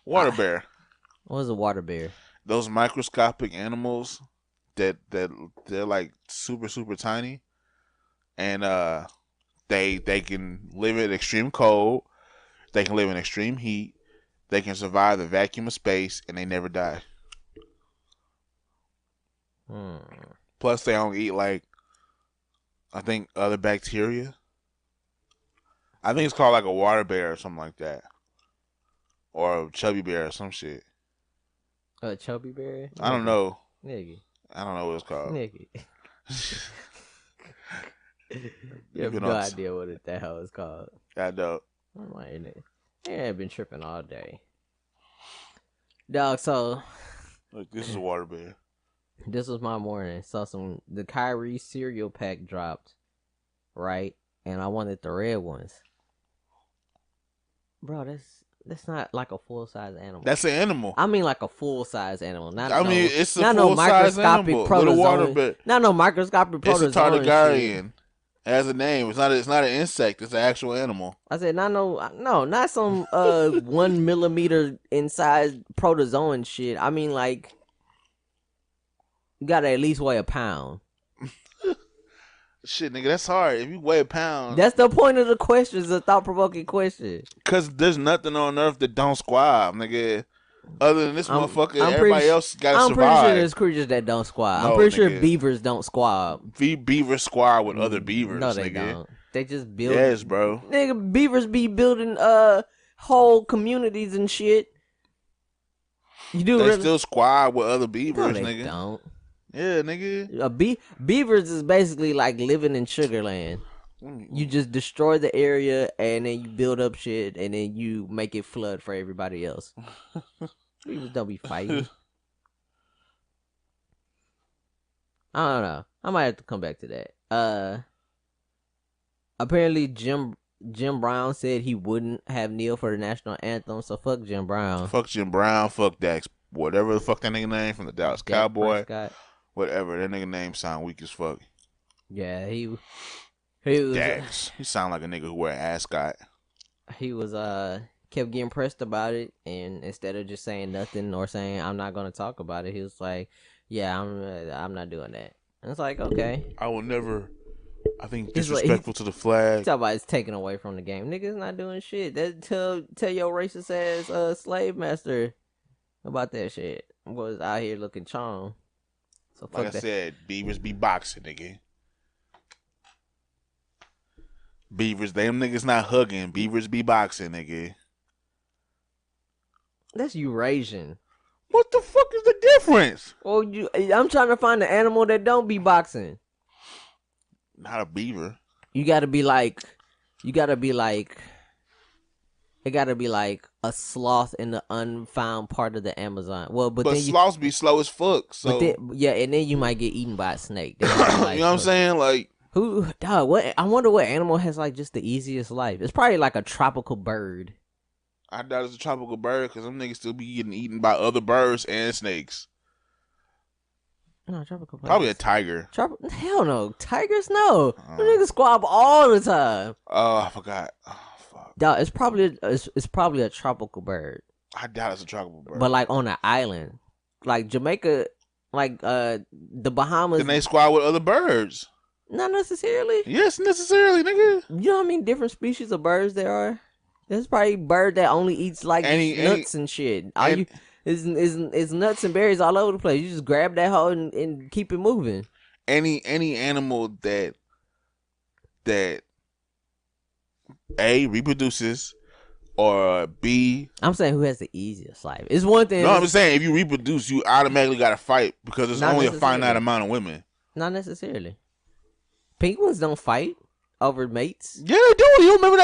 Water bear. What is a water bear? Those microscopic animals that they're like super super tiny, and they can live in extreme cold, they can live in extreme heat, they can survive the vacuum of space, and they never die. Plus, they don't eat like I think other bacteria. I think it's called like a water bear or something like that, or a chubby bear or some shit. A chubby bear? I don't know. Nigga. I don't know what it's called. Nigga. You have no idea what the hell it's called. I don't. I'm like, nigga, I've been tripping all day. Dog, so Look, this is a water bear. this was my morning. So the Kyrie cereal pack dropped, right? And I wanted the red ones. Bro, that's not like a full size animal. That's an animal. I mean like a full size animal. It's a not full no size microscopic animal. Little water protozoan. bear. Not no microscopic It's a protozoan. tardigrade. It has a name. It's not an insect. It's an actual animal. I said not some 1 millimeter in size protozoan shit. I mean like you gotta at least weigh a pound. Shit, nigga, that's hard. If you weigh a pound. That's the point of the question. It's a thought-provoking question. Because there's nothing on earth that don't squab, nigga. Other than this motherfucker, I'm everybody pretty- else got to I'm survive. pretty sure there's creatures that don't squab. No, I'm pretty sure nigga. beavers don't squab. Beavers squab with other beavers, No, they nigga. don't. They just build. Yes, bro. Nigga, beavers be building whole communities and shit. You do They really? still squab with other beavers, No, they nigga. don't. Yeah, nigga. Beavers is basically like living in Sugarland. You just destroy the area and then you build up shit and then you make it flood for everybody else. Beavers don't be fighting. I don't know. I might have to come back to that. Apparently Jim Brown said he wouldn't have kneel for the national anthem, so fuck Jim Brown. Fuck Jim Brown. Fuck Dax. Whatever the fuck that nigga name from the Dallas Dak Cowboy. Prescott. Whatever. That nigga name sound weak as fuck. Yeah, he was Dax. He sound like a nigga who wear an ascot. he was kept getting pressed about it, and instead of just saying nothing or saying I'm not gonna talk about it, he was like, "Yeah, I'm not doing that." And it's like, okay, I will never I think He's like- disrespectful to the flag. Talk about it's taken away from the game. Niggas not doing shit. That tell your racist ass slave master about that shit. Was out here looking charm. So fuck Like I that. said, Beavers be boxing, nigga. Beavers, them niggas not hugging. Beavers be boxing, nigga. That's Eurasian. What the fuck is the difference? Well, I'm trying to find an animal that don't be boxing. Not a beaver. It gotta be like a sloth in the unfound part of the Amazon. Well, but then sloths be slow as fuck. So but then, yeah, and then you might get eaten by a snake. They might be like, you know what I'm saying? Like, What? I wonder what animal has like just the easiest life. It's probably like a tropical bird. I doubt it's a tropical bird because them niggas still be getting eaten by other birds and snakes. No, tropical bird. Probably a tiger. Hell no, tigers no. Them niggas squab all the time. Oh, I forgot. Oh, fuck. Dog, it's probably a tropical bird, I doubt it's a tropical bird. but like on an island, like Jamaica, like the Bahamas. Then they squad with other birds. Not necessarily. Yes, necessarily, nigga. You know how many different species of birds there are? There's probably a bird that only eats like nuts and shit. It's nuts and berries all over the place. You just grab that hoe and keep it moving. Any animal that A, reproduces, or B. I'm saying who has the easiest life. It's one thing. No, I'm just saying if you reproduce, you automatically got to fight because there's Not only a necessarily. finite amount of women. Not necessarily. Penguins don't fight over mates. Yeah, they do. You remember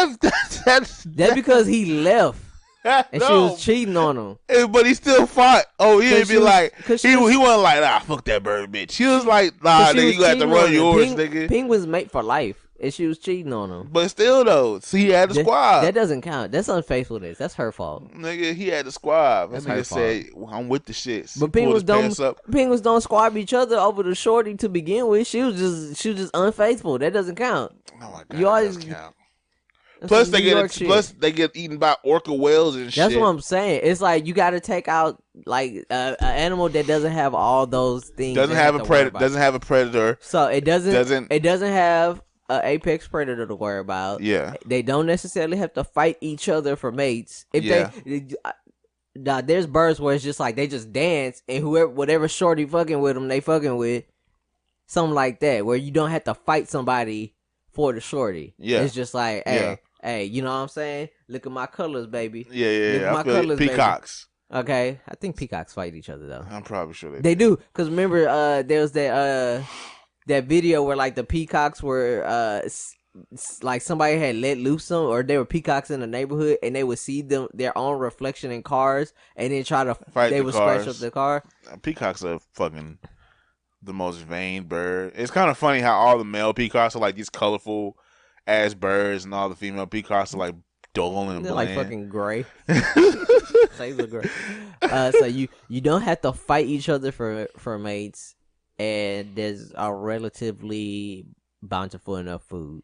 That's because he left and she no. was cheating on him. But he still fought. Oh, yeah, it'd be like, he she wasn't like, nah, fuck that bird, bitch. He was like, nah, she nigga, was you got to cheating run on him. yours, nigga. Penguins mate for life, and she was cheating on him. But still, though, see, he had the squad. That doesn't count. That's unfaithfulness. That's her fault. Nigga, he had the squad. That That's her nigga said, well, I'm with the shit. But Pulled his pants up. penguins don't squab each other over the shorty to begin with. She was just unfaithful. That doesn't count. Oh my god, You always that does count. that's Plus some they get eaten by orca whales and shit. That's what I'm saying. It's like you got to take out like an animal that doesn't have all those things. Doesn't have a predator. Doesn't have a predator. So it doesn't have an apex predator to worry about. Yeah. They don't necessarily have to fight each other for mates. Now, there's birds where it's just like they just dance and whatever shorty fucking with them, they fucking with. Something like that, where you don't have to fight somebody for the shorty. Yeah. It's just like, hey, you know what I'm saying? Look at my colors, baby. Yeah. Look at I my feel colors, peacocks. baby. Okay, I think peacocks fight each other though. I'm probably sure They do, cause remember, there was that video where like the peacocks were like somebody had let loose them, or there were peacocks in the neighborhood, and they would see their own reflection in cars, and then try to Fight they the would cars. scratch up the car. Peacocks are fucking the most vain bird. It's kind of funny how all the male peacocks are like these colorful ass birds, and all the female peacocks are like dull and They're bland. like fucking gray. Shades of gray. So you don't have to fight each other for mates, and there's a relatively bountiful enough food.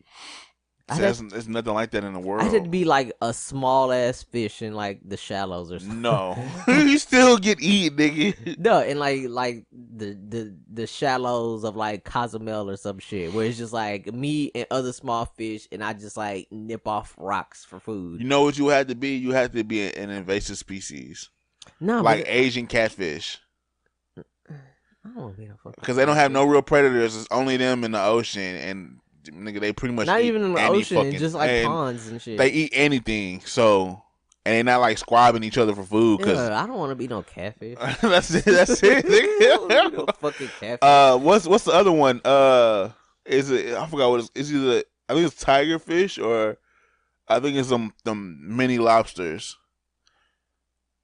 There's nothing like that in the world. I had to be like a small ass fish in like the shallows or something. No, you still get eaten, nigga. No, in like the shallows of like Cozumel or some shit, where it's just like me and other small fish, and I just like nip off rocks for food. You know what you had to be? You had to be an invasive species, No, like Asian catfish, I don't want to be no fucking. because they don't have no real predators. It's only them in the ocean, and nigga, they pretty much Not eat even in the any ocean, fucking- just like and ponds and shit. They eat anything, so and they not like squabbing each other for food. Cause I don't want to be no catfish. that's it. That's it. I don't wanna be no Nigga. fucking catfish. What's the other one? Is it? I forgot what it's either. I think it's tigerfish or I think it's them mini lobsters.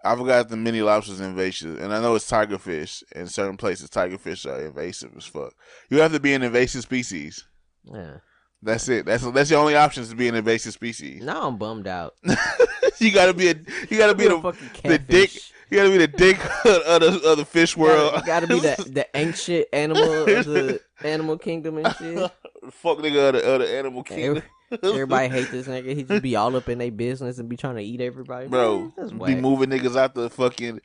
I forgot if the mini lobsters invasive, and I know it's tigerfish. In certain places, tigerfish are invasive as fuck. You have to be an invasive species. Yeah. That's it. That's your only option is to be an invasive species. Now I'm bummed out. You gotta be the fucking the catfish. dick. You gotta be the dick of the fish world. You gotta be the ancient animal of the animal kingdom and shit. Fuck nigga of the animal kingdom. Everybody hate this nigga. He just be all up in their business and be trying to eat everybody. Bro, That's be whack. moving niggas out the fucking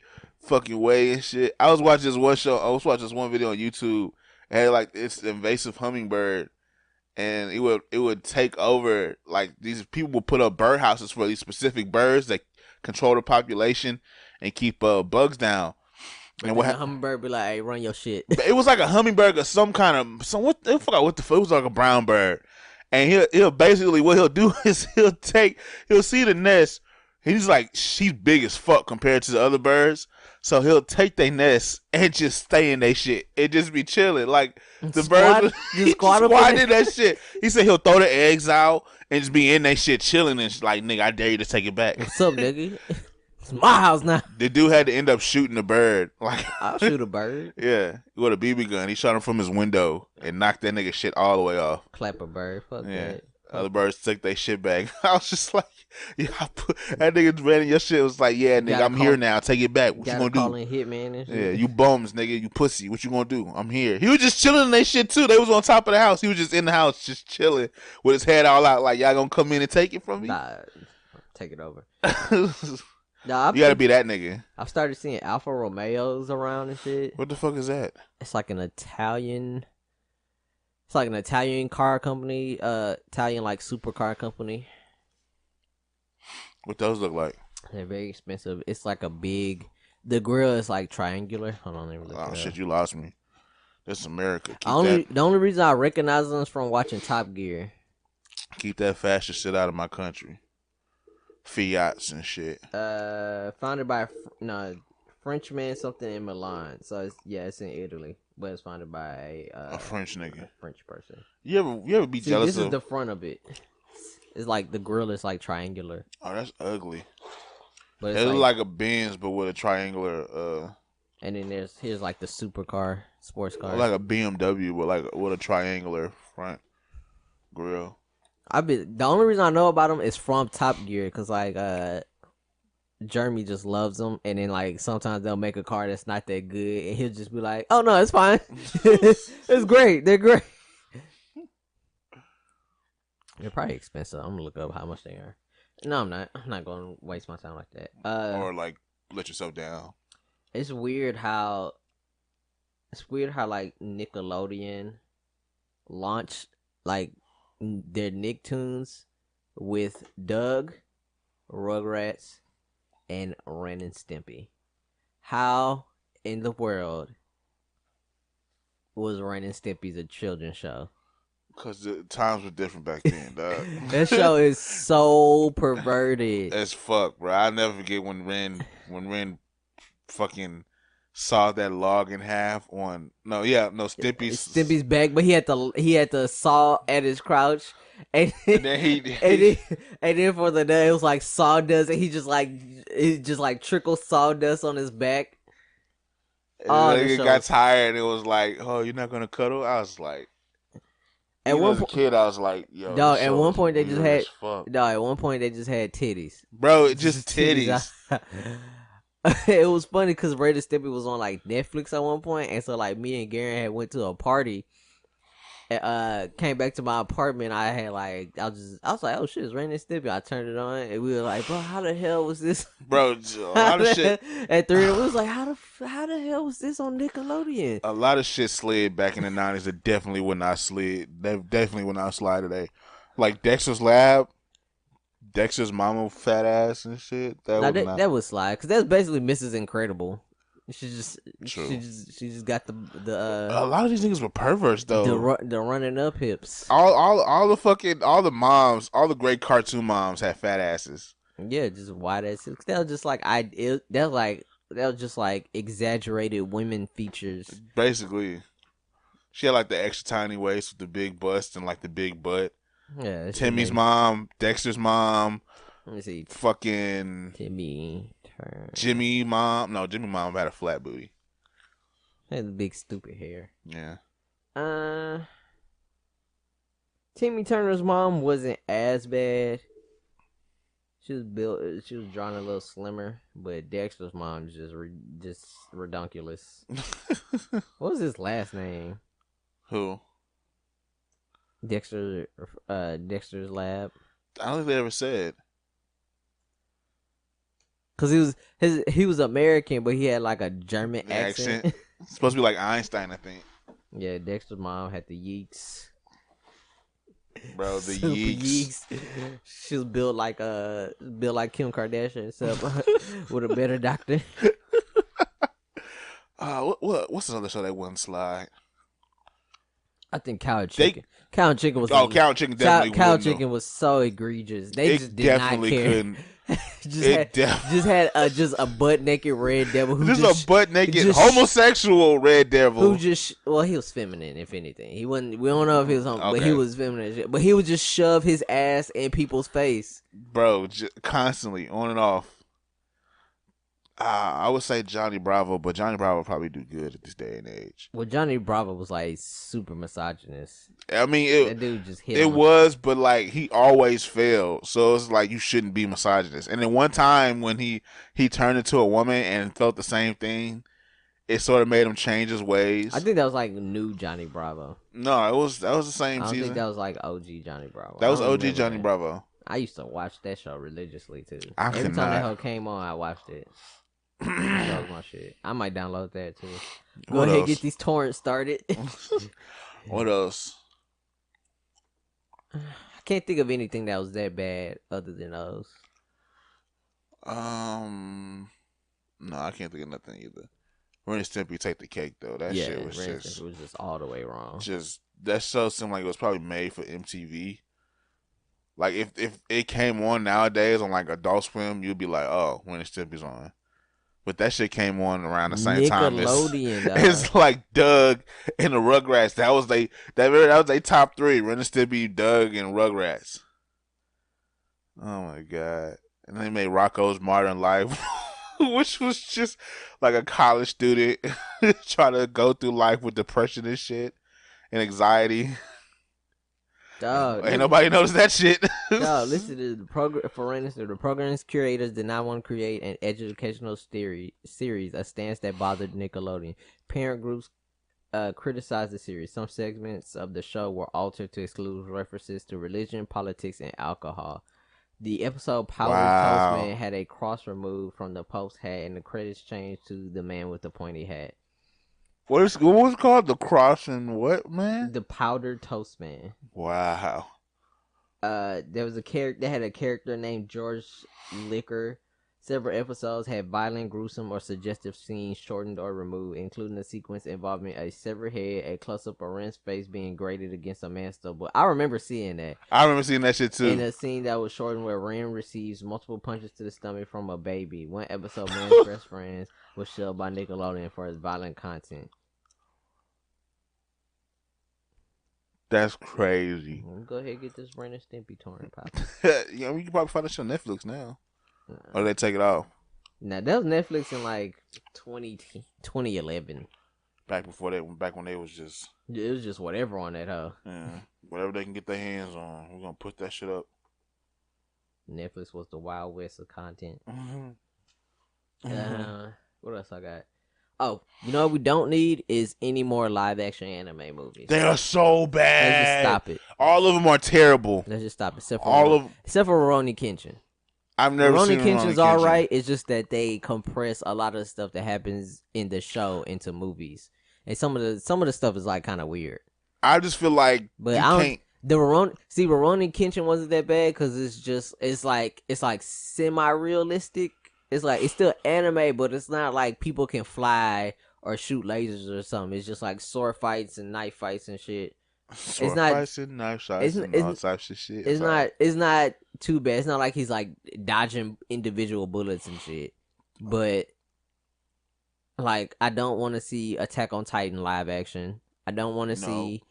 way and shit. I was watching this one show. I was watching this one video on YouTube. It had like it's invasive hummingbird, and it would take over. Like these people would put up birdhouses for these specific birds that control the population and keep bugs down. But And then the hummingbird be like, "Hey, run your shit." it was like a hummingbird or some kind of I forgot what the fuck. It was like a brown bird, and he'll basically what he'll do is he'll see the nest. He's like she's big as fuck compared to the other birds, so he'll take their nest and just stay in their shit and just be chilling. Like the birds just squat in that shit. He said he'll throw the eggs out and just be in that shit chilling and like, nigga, I dare you to take it back. What's up, nigga? It's my house now. The dude had to end up shooting the bird. Like I'll shoot a bird. Yeah, with a BB gun. He shot him from his window and knocked that nigga shit all the way off. Clap a bird. Fuck that. Other birds took their shit back. I was just like, that nigga ran in your shit. Was like, yeah, nigga, I'm here now. Take it back. What you gonna do? Call in hitman and shit. Yeah, you bums, nigga. You pussy. What you gonna do? I'm here. He was just chilling in their shit too. They was on top of the house. He was just in the house, just chilling with his head all out. Like, y'all gonna come in and take it from me? Nah, take it over. Nah, you gotta be that nigga. I've started seeing Alfa Romeos around and shit. What the fuck is that? It's like an Italian. It's like an Italian car company, Italian like supercar company. What those look like? They're very expensive. It's like a big. The grill is like triangular. Hold on, let me look it up. Shit, you lost me. That's America. The only reason I recognize them is from watching Top Gear. Keep that fashion shit out of my country. Fiats and shit. Founded by Frenchman something in Milan. So it's in Italy, but it's founded by a French nigga, a French person. You ever be jealous? This is the front of it. It's like the grill is like triangular. Oh, that's ugly. But it's like a Benz, but with a triangular. And then here's like the supercar, sports car. Like a BMW, but with a triangular front grill. The only reason I know about them is from Top Gear, cause like Jeremy just loves them, and then like sometimes they'll make a car that's not that good, and he'll just be like, "Oh no, it's fine, it's great, they're great." They're probably expensive. I'm gonna look up how much they are. No, I'm not. I'm not gonna waste my time like that. Or like let yourself down. It's weird how like Nickelodeon launched like their Nicktoons with Doug, Rugrats, and Ren and Stimpy. How in the world was Ren and Stimpy's a children's show? Because the times were different back then, dog. That show is so perverted as fuck, bro. I'll never forget when Ren fucking saw that log in half on Stimpy's back, but he had to saw at his crouch, and then for the day it was like sawdust, and he just like trickle sawdust on his back. And he got tired, and it was like, oh, you're not gonna cuddle? I was like, as a kid, I was like, yo, dog. At one point they just had titties, bro. Just titties. It was funny because Ren and Stimpy was on like Netflix at one point, and so like me and Garen had went to a party, came back to my apartment. I was like, oh shit, it's Ren and Stimpy. I turned it on, and we were like, bro, how the hell was this, bro? A lot of shit. At 3, it was like, how the hell was this on Nickelodeon? A lot of shit slid back in the 90s that definitely would not slid. That definitely would not slide today. Like Dexter's Lab. Dexter's mama fat ass and shit. That would slide because that's basically Mrs. Incredible. She just got the. A lot of these niggas were perverts though. The running up hips. All the moms, all the great cartoon moms had fat asses. Yeah, just wide ass. That was just like that was just like exaggerated women features. Basically, she had like the extra tiny waist with the big bust and like the big butt. Yeah, Timmy's mom, Dexter's mom. Let me see. Fucking Jimmy mom. No, Jimmy mom had a flat booty. Had the big stupid hair. Yeah. Timmy Turner's mom wasn't as bad. She was drawn a little slimmer, but Dexter's mom is just redonkulous. What was his last name? Who? Dexter's Lab. I don't think they ever said. Cause he was American, but he had like a German accent. It's supposed to be like Einstein, I think. Yeah, Dexter's mom had the yeets. Bro, the Super Yeeks. She was built like Kim Kardashian, except with a better doctor. What's another show that wouldn't slide? I think Cow and Chicken. Cow and Chicken was. Cow and Chicken definitely Cow and wouldn't. Chicken was so egregious. They It just did not definitely care. couldn't. just had a butt naked red devil who just a butt naked homosexual red devil who just he was feminine if anything. He wasn't. We don't know if he was but he was feminine. But he would just shove his ass in people's face, bro, constantly on and off. I would say Johnny Bravo, but Johnny Bravo would probably do good at this day and age. Well, Johnny Bravo was like super misogynist. I mean, that dude just hit. It was, but like he always failed, so it's like you shouldn't be misogynist. And then one time when he turned into a woman and felt the same thing, it sort of made him change his ways. I think that was like new Johnny Bravo. No, that was the same season. I think that was like OG Johnny Bravo. That was OG Johnny Bravo. I used to watch that show religiously too. Every time that hoe came on, I watched it. That was my shit. I might download that too. Go ahead, get these torrents started. What else? I can't think of anything that was that bad other than those. No, I can't think of nothing either. Ren and Stimpy take the cake though. That shit was it was just all the way wrong. Just that show seemed like it was probably made for MTV. Like if it came on nowadays on like Adult Swim, you'd be like, oh, Ren and Stimpy's on. But that shit came on around the same time. It's like Doug and the Rugrats. That was they top three. Ren and Stimpy, Doug, and Rugrats. Oh my god! And they made Rocko's Modern Life, which was just like a college student trying to go through life with depression and shit and anxiety. Dog, ain't nobody noticed that shit. Dog, listen to the program. For instance, the program's curators did not want to create an educational series, a stance that bothered Nickelodeon. Parent groups criticized the series. Some segments of the show were altered to exclude references to religion, politics, and alcohol. The episode Powdered Toastman had a cross removed from the Pope's hat, and the credits changed to the man with the pointy hat. What was it called? The cross and what, man? The Powdered Toastman. Wow. There was a character. They had a character named George Liquor. Several episodes had violent, gruesome, or suggestive scenes shortened or removed, including a sequence involving a severed head, a close-up of Ren's face being grated against a man's stomach. I remember seeing that. I remember seeing that shit too. In a scene that was shortened where Ren receives multiple punches to the stomach from a baby. One episode, Ren's best friends was shubbed by Nickelodeon for his violent content. That's crazy. Go ahead and get this Ren and Stimpy torrent pop. You know, you can probably find this on Netflix now. Or they take it off. Now that was Netflix in like 2011. Back when they was just. It was just whatever on that hoe. Yeah, whatever they can get their hands on, we're gonna put that shit up. Netflix was the Wild West of content. Mm-hmm. What else I got? Oh, you know what we don't need is any more live action anime movies. They are so bad. Let's just stop it. All of them are terrible. Let's just stop it. Except for Rurouni Kenshin. I've never seen Rurouni Kenshin's all right. It's just that they compress a lot of the stuff that happens in the show into movies, and some of the stuff is like kind of weird. I just feel like, but Rurouni Kenshin wasn't that bad because it's like semi-realistic. It's like it's still anime, but it's not like people can fly or shoot lasers or something. It's just like sword fights and knife fights and shit. Sword fights and knife fights and all types of shit. It's not too bad. It's not like he's like dodging individual bullets and shit. But like, I don't want to see Attack on Titan live action. I don't want to see.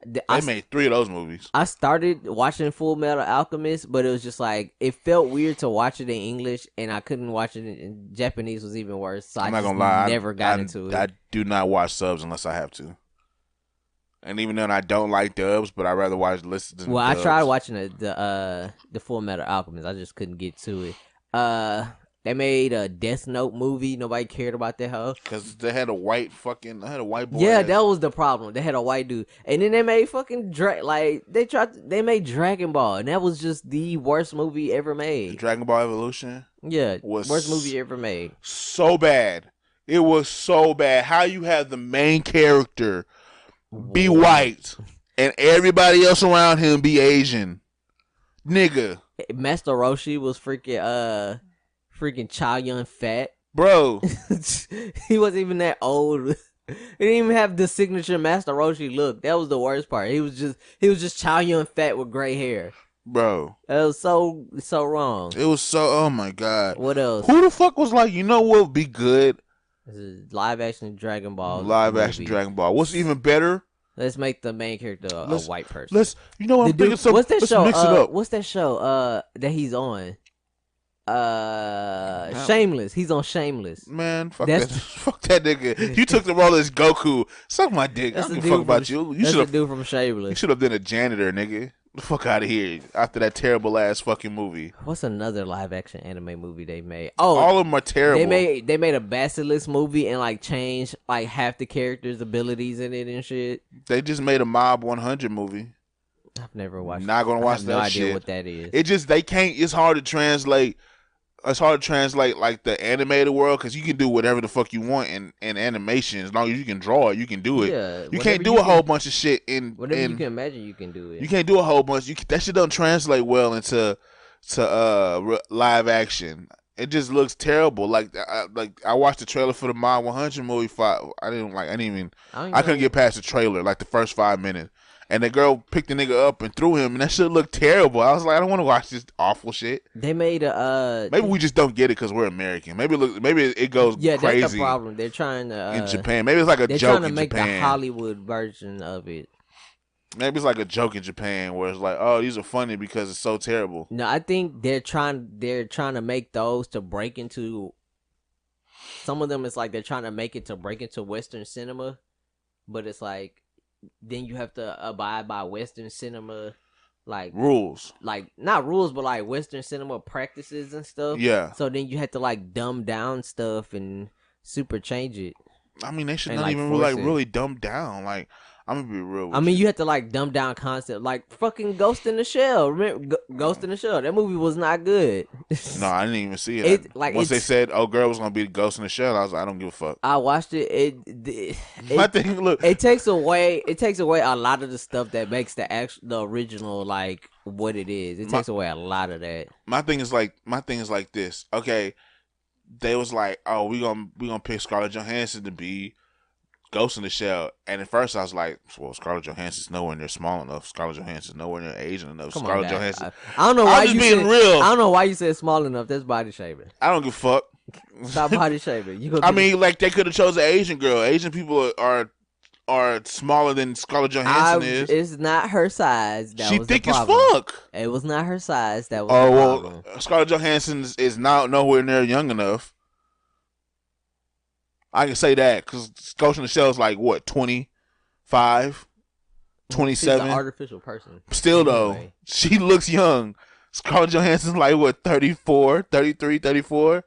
They made 3 of those movies. I started watching Full Metal Alchemist, but it was just like it felt weird to watch it in English, and I couldn't watch it in Japanese. Was even worse. So I'm not gonna lie, never got into it. I do not watch subs unless I have to. And even then, I don't like dubs, but I rather listen to. Well, I tried watching the Full Metal Alchemist. I just couldn't get to it. They made a Death Note movie. Nobody cared about that hoe. Because they had a white boy. Yeah, that was the problem. They had a white dude. And then they made fucking they made Dragon Ball, and that was just the worst movie ever made. Dragon Ball Evolution? Yeah, worst movie ever made. So bad. It was so bad. How you have the main character be white and everybody else around him be Asian. Nigga. Master Roshi was freaking Chow Yun Fat. Bro. He wasn't even that old. He didn't even have the signature Master Roshi look. That was the worst part. He was just Chow Yun Fat with gray hair. Bro. That was so wrong. It was so, oh my God. What else? Who the fuck was like, you know what would be good? This is live action Dragon Ball. Live action Dragon Ball. What's even better? Let's make the main character a white person. You know what I'm thinking? What's that show? Mix it up. What's that show that he's on? Shameless. He's on Shameless. Man, fuck that nigga. You took the role as Goku. Suck my dick. I don't give a fuck about you. You That's should the dude from Shameless. You should have been a janitor, nigga. The fuck out of here after that terrible ass fucking movie. What's another live action anime movie they made? Oh, all of them are terrible. They made a Basilisk movie and like changed like half the characters' abilities in it and shit. They just made a Mob 100 movie. I've never watched. Not gonna watch that shit. I have no shit. idea what that is. It just they can't. It's hard to translate. It's hard to translate like the animated world because you can do whatever the fuck you want in animation as long as you can draw it. You can do it. Yeah, you can't do a whole bunch of shit in whatever you can imagine. You can do it. You can't do a whole bunch. That shit don't translate well into live action. It just looks terrible. Like I watched the trailer for the Mod 100 movie. I couldn't get past the trailer. Like the first 5 minutes. And the girl picked the nigga up and threw him, and that shit looked terrible. I was like, I don't want to watch this awful shit. They made maybe we just don't get it because we're American. Maybe it goes crazy. That's the problem. They're trying to in Japan. Maybe it's like a joke in Japan. They're trying to make the Hollywood version of it. Maybe it's like a joke in Japan where it's like, oh, these are funny because it's so terrible. No, I think they're trying to make those to break into. Some of them, it's like they're trying to make it to break into Western cinema, but it's like. Then you have to abide by Western cinema, like rules, like not rules, but like Western cinema practices and stuff. Yeah. So then you have to like dumb down stuff and super change it. I mean, they should not even really dumb down. Like I'm gonna be real. I mean, you have to like dumb down concept, like fucking Ghost in the Shell. Remember Ghost in the Shell? That movie was not good. No, I didn't even see it. Once they said, "Oh, girl was gonna be the Ghost in the Shell," I was like, I don't give a fuck. I watched it. My thing, look, it takes away a lot of the stuff that makes the original like what it is. It takes away a lot of that. My thing is like this. Okay, they was like, "Oh, we gonna pick Scarlett Johansson to be." Ghost in the Shell, and at first I was like, "Well, Scarlett Johansson's nowhere near small enough. Scarlett Johansson's nowhere near Asian enough." Scarlett Johansson. I don't know why you being real. I don't know why you said small enough. That's body shaming. I don't give a fuck. Stop body shaming. I mean, like they could have chosen an Asian girl. Asian people are smaller than Scarlett Johansson is. It's not her size. She thick as fuck. It was not her size. That was the problem. Well, Scarlett Johansson is not nowhere near young enough. I can say that because Ghost in the Shell is like what 25, 27. She's an artificial person. Still though, she looks young. Scarlett Johansson's like what 34, 33, 34.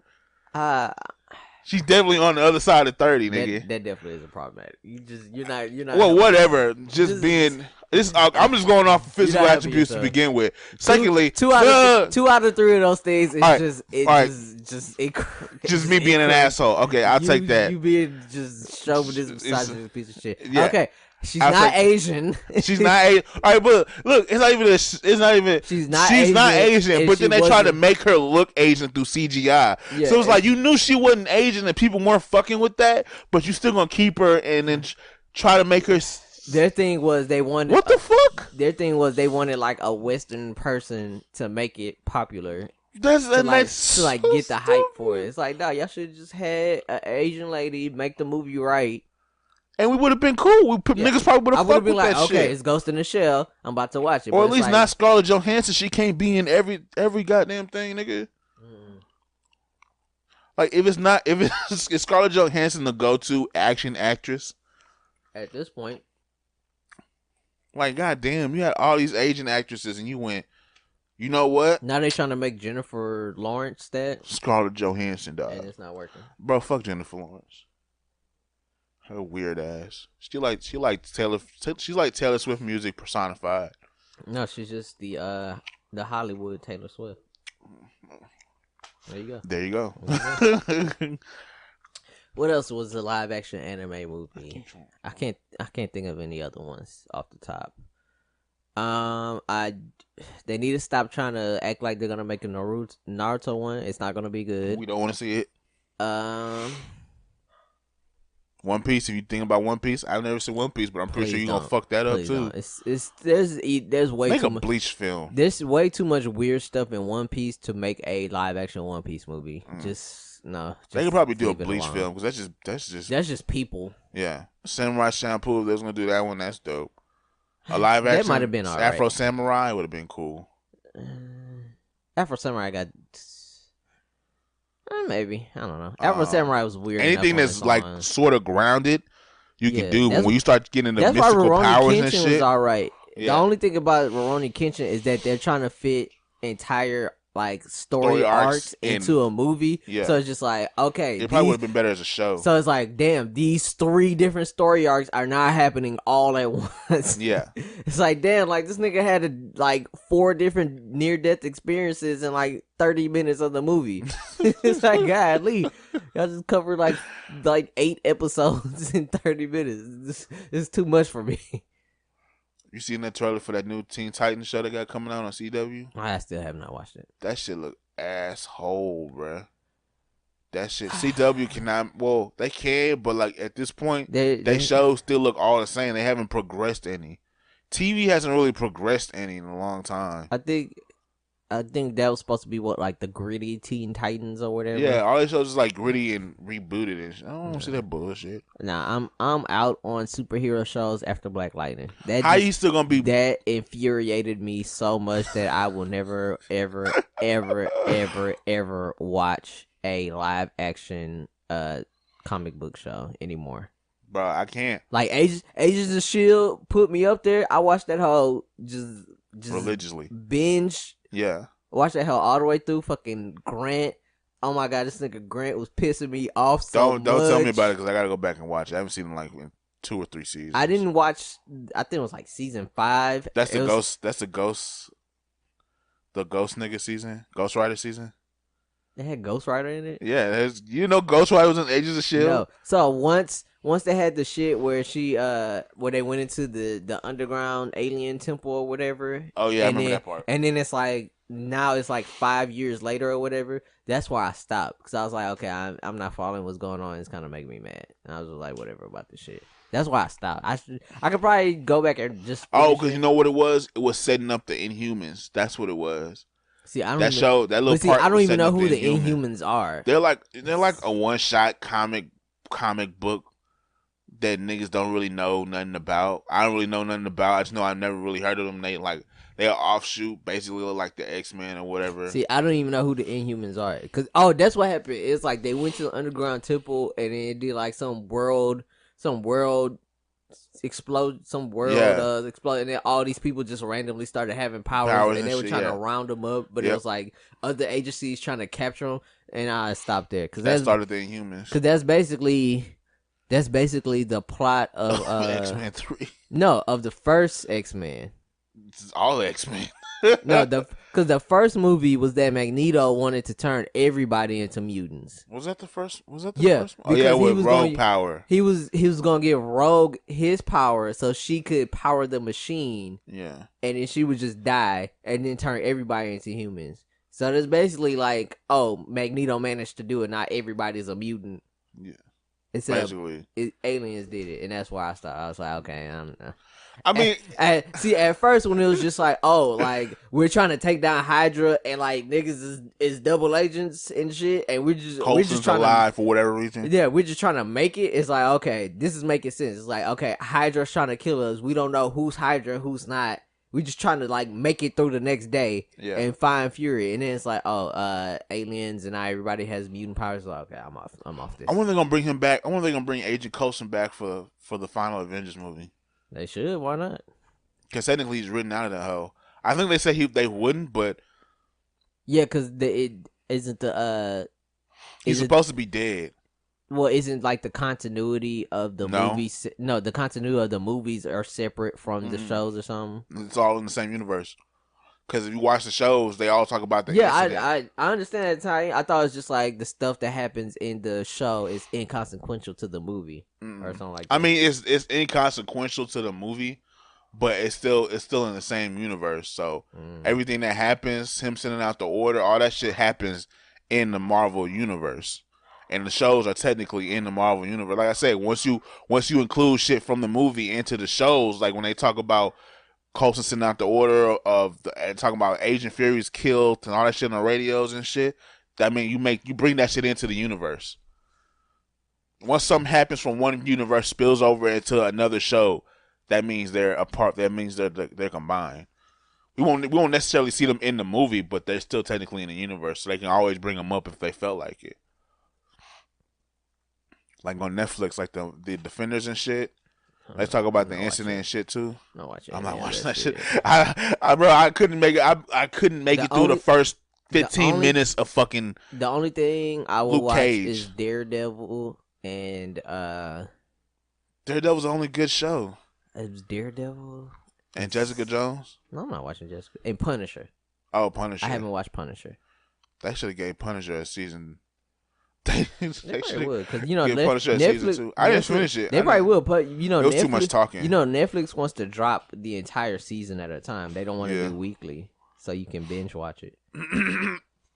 She's definitely on the other side of 30, nigga. That definitely is a problematic. You're not. Well, whatever. Just being. I'm just going off of physical attributes to begin with. Secondly, two out of three of those things is just me being an asshole. Okay, I'll take that. You being just chauvinist, misogynist piece of shit. Yeah. Okay. She's not Asian. She's not Asian. All right, but look, it's not even. She's not Asian. But then they try to make her look Asian through CGI. Yeah, so it's like you knew she wasn't Asian and people weren't fucking with that, but you still gonna keep her and then try to make her. Their thing was they wanted. What the fuck? Their thing was they wanted like a Western person to make it popular. That's to get the hype for it. It's like, nah, y'all should have just had an Asian lady make the movie right. And we would have been cool. Niggas probably would have fucked with that shit. Okay, it's Ghost in the Shell. I'm about to watch it. Or at least not Scarlett Johansson. She can't be in every goddamn thing, nigga. Like is Scarlett Johansson the go-to action actress at this point? Like, goddamn, you had all these Asian actresses, and you went, you know what? Now they trying to make Jennifer Lawrence that Scarlett Johansson, dog, and it's not working. Bro, fuck Jennifer Lawrence. Her weird ass. She's like Taylor Swift music personified. No, she's just the Hollywood Taylor Swift. There you go. There you go. What else was a live action anime movie? I can't think of any other ones off the top. I they need to stop trying to act like they're gonna make a Naruto one. It's not gonna be good. We don't want to see it. Um, One Piece. If you think about One Piece, I've never seen One Piece, but I'm pretty sure you're gonna fuck that up too. There's way Make too a much. Bleach film. There's way too much weird stuff in One Piece to make a live action One Piece movie. Just no. Just They could probably do a leave it Bleach alone. film because that's just people. yeah. Samurai Shampoo. If they was gonna do that one, that's dope. A live action. That might have been all Afro right. Samurai would have been cool. Afro Samurai got. Maybe I don't know. Afro Samurai was weird. Anything that's like sort of grounded, you can do. But when you start getting into that's mystical why Rurouni powers Kenshin and shit, was all right. Yeah. The only thing about Rurouni Kenshin is that they're trying to fit entire like story arcs into a movie. Yeah. So it's just like, okay, it probably would have been better as a show. So it's like, damn, these 3 different story arcs are not happening all at once. Yeah. It's like, damn, like this nigga had like 4 different near-death experiences in like 30 minutes of the movie. It's like, golly, y'all just covered like 8 episodes in 30 minutes. It's too much for me. You seen that trailer for that new Teen Titans show that got coming out on CW? I still have not watched it. That shit look asshole, bruh. That shit, CW cannot. Well, they can, but like at this point, they shows still look all the same. They haven't progressed any. TV hasn't really progressed any in a long time. I think that was supposed to be what, like the gritty Teen Titans or whatever. Yeah, all these shows is like gritty and rebooted and shit. I don't want to see that bullshit. Nah, I'm out on superhero shows after Black Lightning. How you still gonna be? That infuriated me so much that I will never, ever, ever, ever, ever watch a live action comic book show anymore. Bro, I can't. Like Agents of Shield put me up there. I watched that whole just religiously binge. Yeah. Watch that hell all the way through. Fucking Grant. Oh my god, this nigga Grant was pissing me off so much. Don't tell me about it because I gotta go back and watch it. I haven't seen it like in 2 or 3 seasons. I didn't watch. I think it was like season 5. That's the ghost. That's the ghost. The Ghost nigga season. Ghost Rider season. They had Ghost Rider in it. Yeah, Ghost Rider was in Agents of Shield. No. So once they had the shit where where they went into the underground alien temple or whatever. Oh yeah, I remember that part. And then it's like now it's like 5 years later or whatever. That's why I stopped because I was like, okay, I'm not following what's going on. It's kind of making me mad. And I was just like, whatever about this shit. That's why I stopped. I could probably go back and just. Because you know what it was? It was setting up the Inhumans. That's what it was. See, I don't that even, show that little. Part I don't even know up who the Inhumans are. They're like a one-shot comic book that niggas don't really know nothing about. I don't really know nothing about. I just know I've never really heard of them. They're offshoot, basically like the X-Men or whatever. See, I don't even know who the Inhumans are. That's what happened. It's like they went to the underground temple and then it did like some world explode, and then all these people just randomly started having powers and they were trying to round them up, but it was like other agencies trying to capture them, and I stopped there because that started the Inhumans. Because that's basically the plot of X-Men 3. No, of the first X-Men. This is all X-Men. No, because the first movie was that Magneto wanted to turn everybody into mutants. Was that the first? First one? Oh yeah, with Rogue power. He was gonna give Rogue his power so she could power the machine. Yeah, and then she would just die and then turn everybody into humans. So it's basically like, Magneto managed to do it. Not everybody's a mutant. Yeah, basically, aliens did it, and that's why I stopped. I was like, okay, I mean, see, at first when it was just like, like we're trying to take down Hydra and like niggas is double agents and shit, and we're just trying to lie for whatever reason. Yeah, we're just trying to make it. It's like, okay, this is making sense. It's like, okay, Hydra's trying to kill us. We don't know who's Hydra, who's not. We just trying to like make it through the next day and find Fury, and then it's like, aliens and everybody has mutant powers. Like, okay, I'm off this. I wonder they're gonna bring him back. I wonder they're gonna bring Agent Coulson back for the final Avengers movie. They should. Why not? Because technically he's written out of that hole. I think they said they wouldn't, but yeah, because it isn't the he's supposed to be dead. Well, isn't like the continuity of the movies? No, the continuity of the movies are separate from the shows or something. It's all in the same universe. Because if you watch the shows, they all talk about the incident. I understand that, Ty. I thought it was just like the stuff that happens in the show is inconsequential to the movie or something like that. I mean, it's inconsequential to the movie, but it's still in the same universe. So everything that happens, him sending out the order, all that shit happens in the Marvel universe. And the shows are technically in the Marvel universe. Like I said, once you include shit from the movie into the shows, like when they talk about Coulson sending out the order and talking about Agent Fury's killed and all that shit on the radios and shit, that mean you bring that shit into the universe. Once something happens from one universe spills over into another show, that means they're apart. That means they're combined. We won't necessarily see them in the movie, but they're still technically in the universe, so they can always bring them up if they felt like it. Like on Netflix, like the Defenders and shit. Let's talk about the incident and shit too. I'm not watching that shit. I couldn't make it. I couldn't make it through the first 15 minutes of fucking. The only thing I will Luke watch Cage. is Daredevil and Daredevil's the only good show. it was Daredevil And Jessica Jones. No, I'm not watching Jessica. And Punisher. Oh, Punisher. I haven't watched Punisher. They should have gave Punisher a season. They probably would, because Punisher a season 2. I didn't finish it. They probably will, but it was too much talking. Netflix wants to drop the entire season at a time. They don't want to Yeah. do weekly, so you can binge watch it.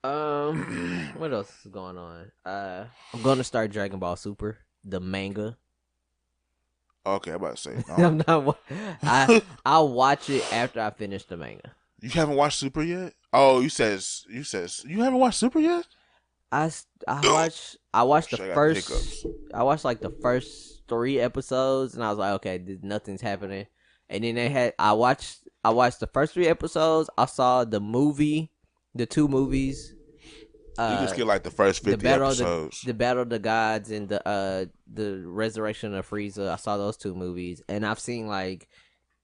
What else is going on? I'm gonna start Dragon Ball Super, the manga. Okay, I'm about to say. I'm not. I'll watch it after I finish the manga. You haven't watched Super yet? Oh, you says you haven't watched Super yet? I watched the Shit, I got first. hiccups. I watched like the first 3 episodes, and I was like, okay, nothing's happening. And then I watched the first 3 episodes. I saw the movie, the 2 movies. You just get like the first 50 episodes. The Battle of the Gods and the Resurrection of Frieza. I saw those 2 movies, and I've seen like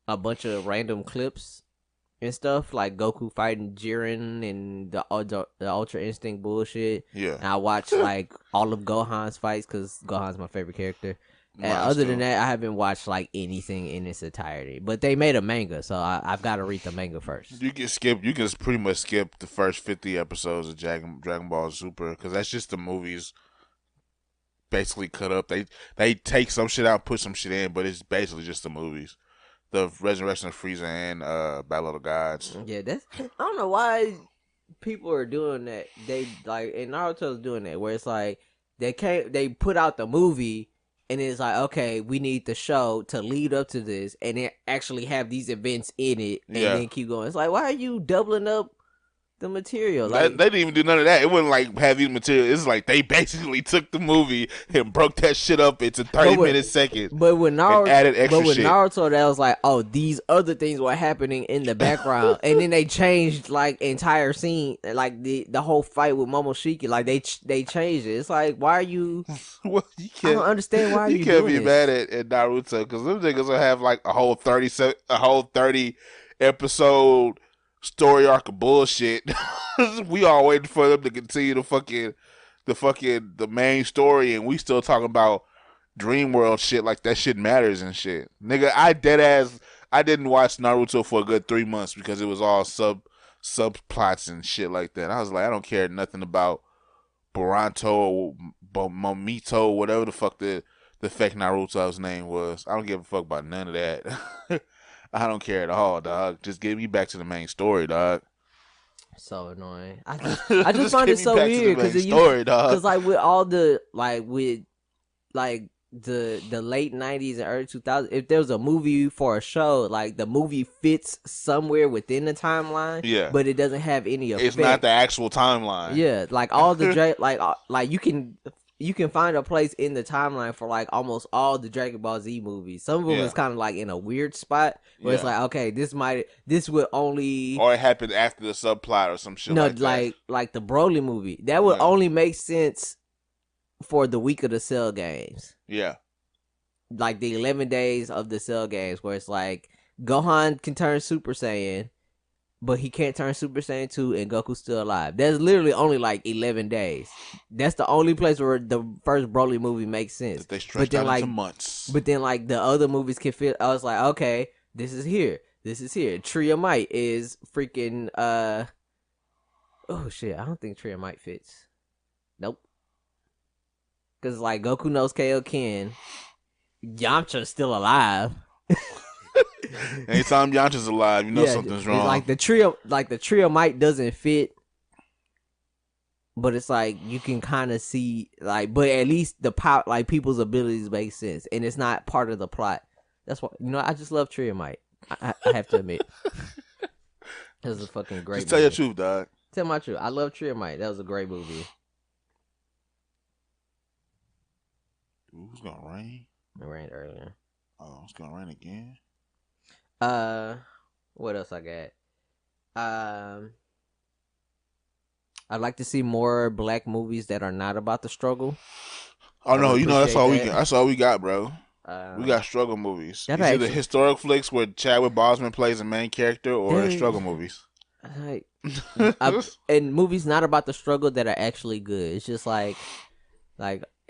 a bunch of random clips and stuff, like Goku fighting Jiren and the Ultra Instinct bullshit. Yeah. And I watched like all of Gohan's fights because Gohan's my favorite character. And other than that, I haven't watched like anything in its entirety. But they made a manga, so I've got to read the manga first. You can pretty much skip the first 50 episodes of Dragon Ball Super because that's just the movies basically cut up. They take some shit out, put some shit in, but it's basically just the movies. The Resurrection of Frieza and Battle of the Gods. Yeah, I don't know why people are doing that. They like, and Naruto's doing that, where it's like they put out the movie and it's like, okay, we need the show to lead up to this and then actually have these events in it and then keep going. It's like, why are you doubling up the material? Like, they didn't even do none of that. It wasn't like heavy material. It's like they basically took the movie and broke that shit up into 30-minute seconds. But with Naruto, added extra shit. Naruto, that was like, oh, these other things were happening in the background, and then they changed like entire scene, like the whole fight with Momoshiki. Like they changed it. It's like, why are you? Well, I don't understand why you can't doing be this. mad at Naruto because them niggas will have like a whole 30 episode story arc of bullshit. We all waiting for them to continue the main story, and we still talking about Dream World shit like that shit matters and shit. Nigga, I didn't watch Naruto for a good 3 months because it was all subplots and shit like that. I was like, I don't care nothing about Boruto or Momito, whatever the fuck the fake Naruto's name was. I don't give a fuck about none of that. I don't care at all, dog. Just get me back to the main story, dog. So annoying. I just find it so weird because like with all the the late 90s and early 2000s, if there was a movie for a show, like the movie fits somewhere within the timeline, yeah, but it doesn't have any effect. It's not the actual timeline. Yeah, like all the like you can find a place in the timeline for like almost all the Dragon Ball Z movies. Some of them is kind of like in a weird spot where it's like, okay, this would only, or it happened after the subplot or some shit. No, like that. like the Broly movie that would only make sense for the week of the Cell games. Yeah, like the 11 days of the Cell games, where it's like Gohan can turn Super Saiyan, but he can't turn Super Saiyan 2 and Goku's still alive. That's literally only like 11 days. That's the only place where the first Broly movie makes sense. They stretched out into months. But then like the other movies can fit. I was like, okay, this is here. Tree of Might is freaking oh shit, I don't think Tree of Might fits. Nope. Cause like Goku knows Kaioken. Yamcha's still alive. Anytime Yamcha's alive, you know something's wrong. Like the trio might doesn't fit, but it's like you can kind of see like, but at least the power, like people's abilities make sense, and it's not part of the plot. That's why I just love Trio Mite. I have to admit, that was a fucking great. Just tell your truth, dog. Tell my truth. I love Trio Mite. That was a great movie. Ooh, it's gonna rain. It rained earlier. Oh, it's gonna rain again. What else I got? I'd like to see more black movies that are not about the struggle. Oh no, that's all we got, bro. We got struggle movies. It's either historic flicks where Chadwick Boseman plays a main character, or struggle movies. And movies not about the struggle that are actually good. It's just like,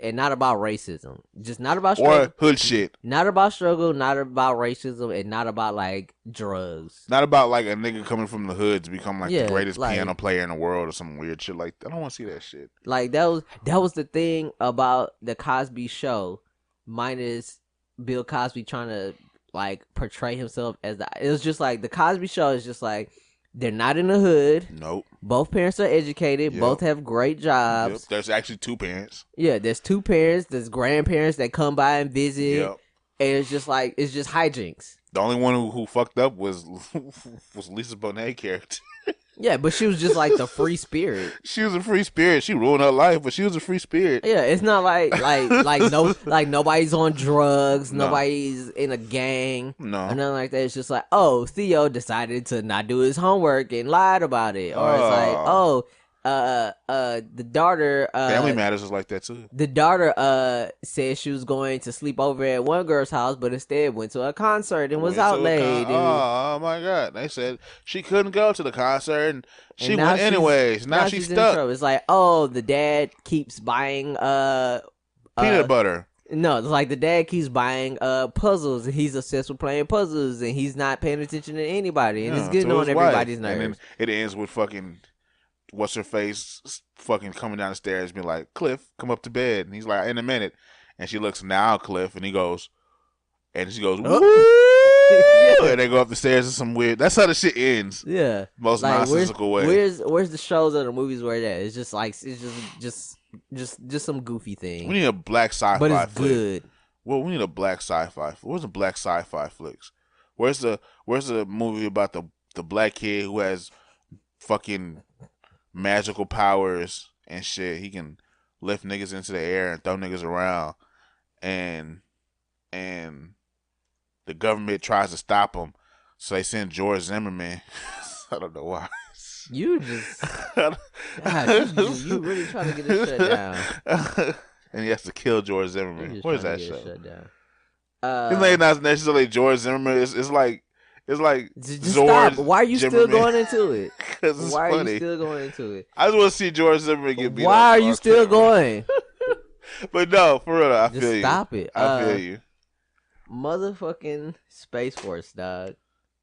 and not about racism. Just not about struggle. Or hood shit. Not about struggle, not about racism, and not about like drugs. Not about like a nigga coming from the hood to become like the greatest piano player in the world or some weird shit like that. I don't want to see that shit. Like that was the thing about the Cosby Show, minus Bill Cosby trying to like portray himself as it was just like the Cosby Show is just like they're not in the hood. Nope. Both parents are educated. Yep. Both have great jobs. Yep. There's actually two parents. Yeah, there's two parents. There's grandparents that come by and visit. Yep. And it's just hijinks. The only one who fucked up was Lisa Bonet character. Yeah, but she was just like the free spirit. She was a free spirit. She ruined her life, but she was a free spirit. Yeah, it's not like nobody's on drugs, nobody's in a gang, or nothing like that. It's just like, oh, Theo decided to not do his homework and lied about it, or it's like, the daughter. Family Matters is like that too. The daughter said she was going to sleep over at one girl's house, but instead went to a concert and was out late. Oh my god! They said she couldn't go to the concert, and she went anyways. Now she's stuck. It's like, oh, the dad keeps buying peanut butter. No, it's like the dad keeps buying puzzles, and he's obsessed with playing puzzles, and he's not paying attention to anybody, and it's getting on everybody's nerves. And then it ends with fucking. What's her face fucking coming down the stairs being like, Cliff, come up to bed. And he's like, in a minute. And she looks, now Cliff. And she goes, woo! And they go up the stairs and some weird. That's how the shit ends. Yeah. Most nonsensical way. Where's the shows or the movies where that? It's just like, it's just some goofy thing. We need a black sci-fi but it's flick. Good. Well, we need a black sci-fi. Where's the black sci-fi flicks? Where's the movie about the black kid who has fucking magical powers and shit? He can lift niggas into the air and throw niggas around, and the government tries to stop him, so they send George Zimmerman. I don't know why. You really trying to get this shut down. And he has to kill George Zimmerman. What is that show? Shut down. It's like not necessarily George Zimmerman. It's like just George. Stop. Why are you Zimmerman. Still going into it? Because it's Why funny. Are you still going into it? I just want to see George Zimmerman get beat up. Why are you still going? But no, for real, I feel you. Stop it. I feel you. Motherfucking Space Force, dog.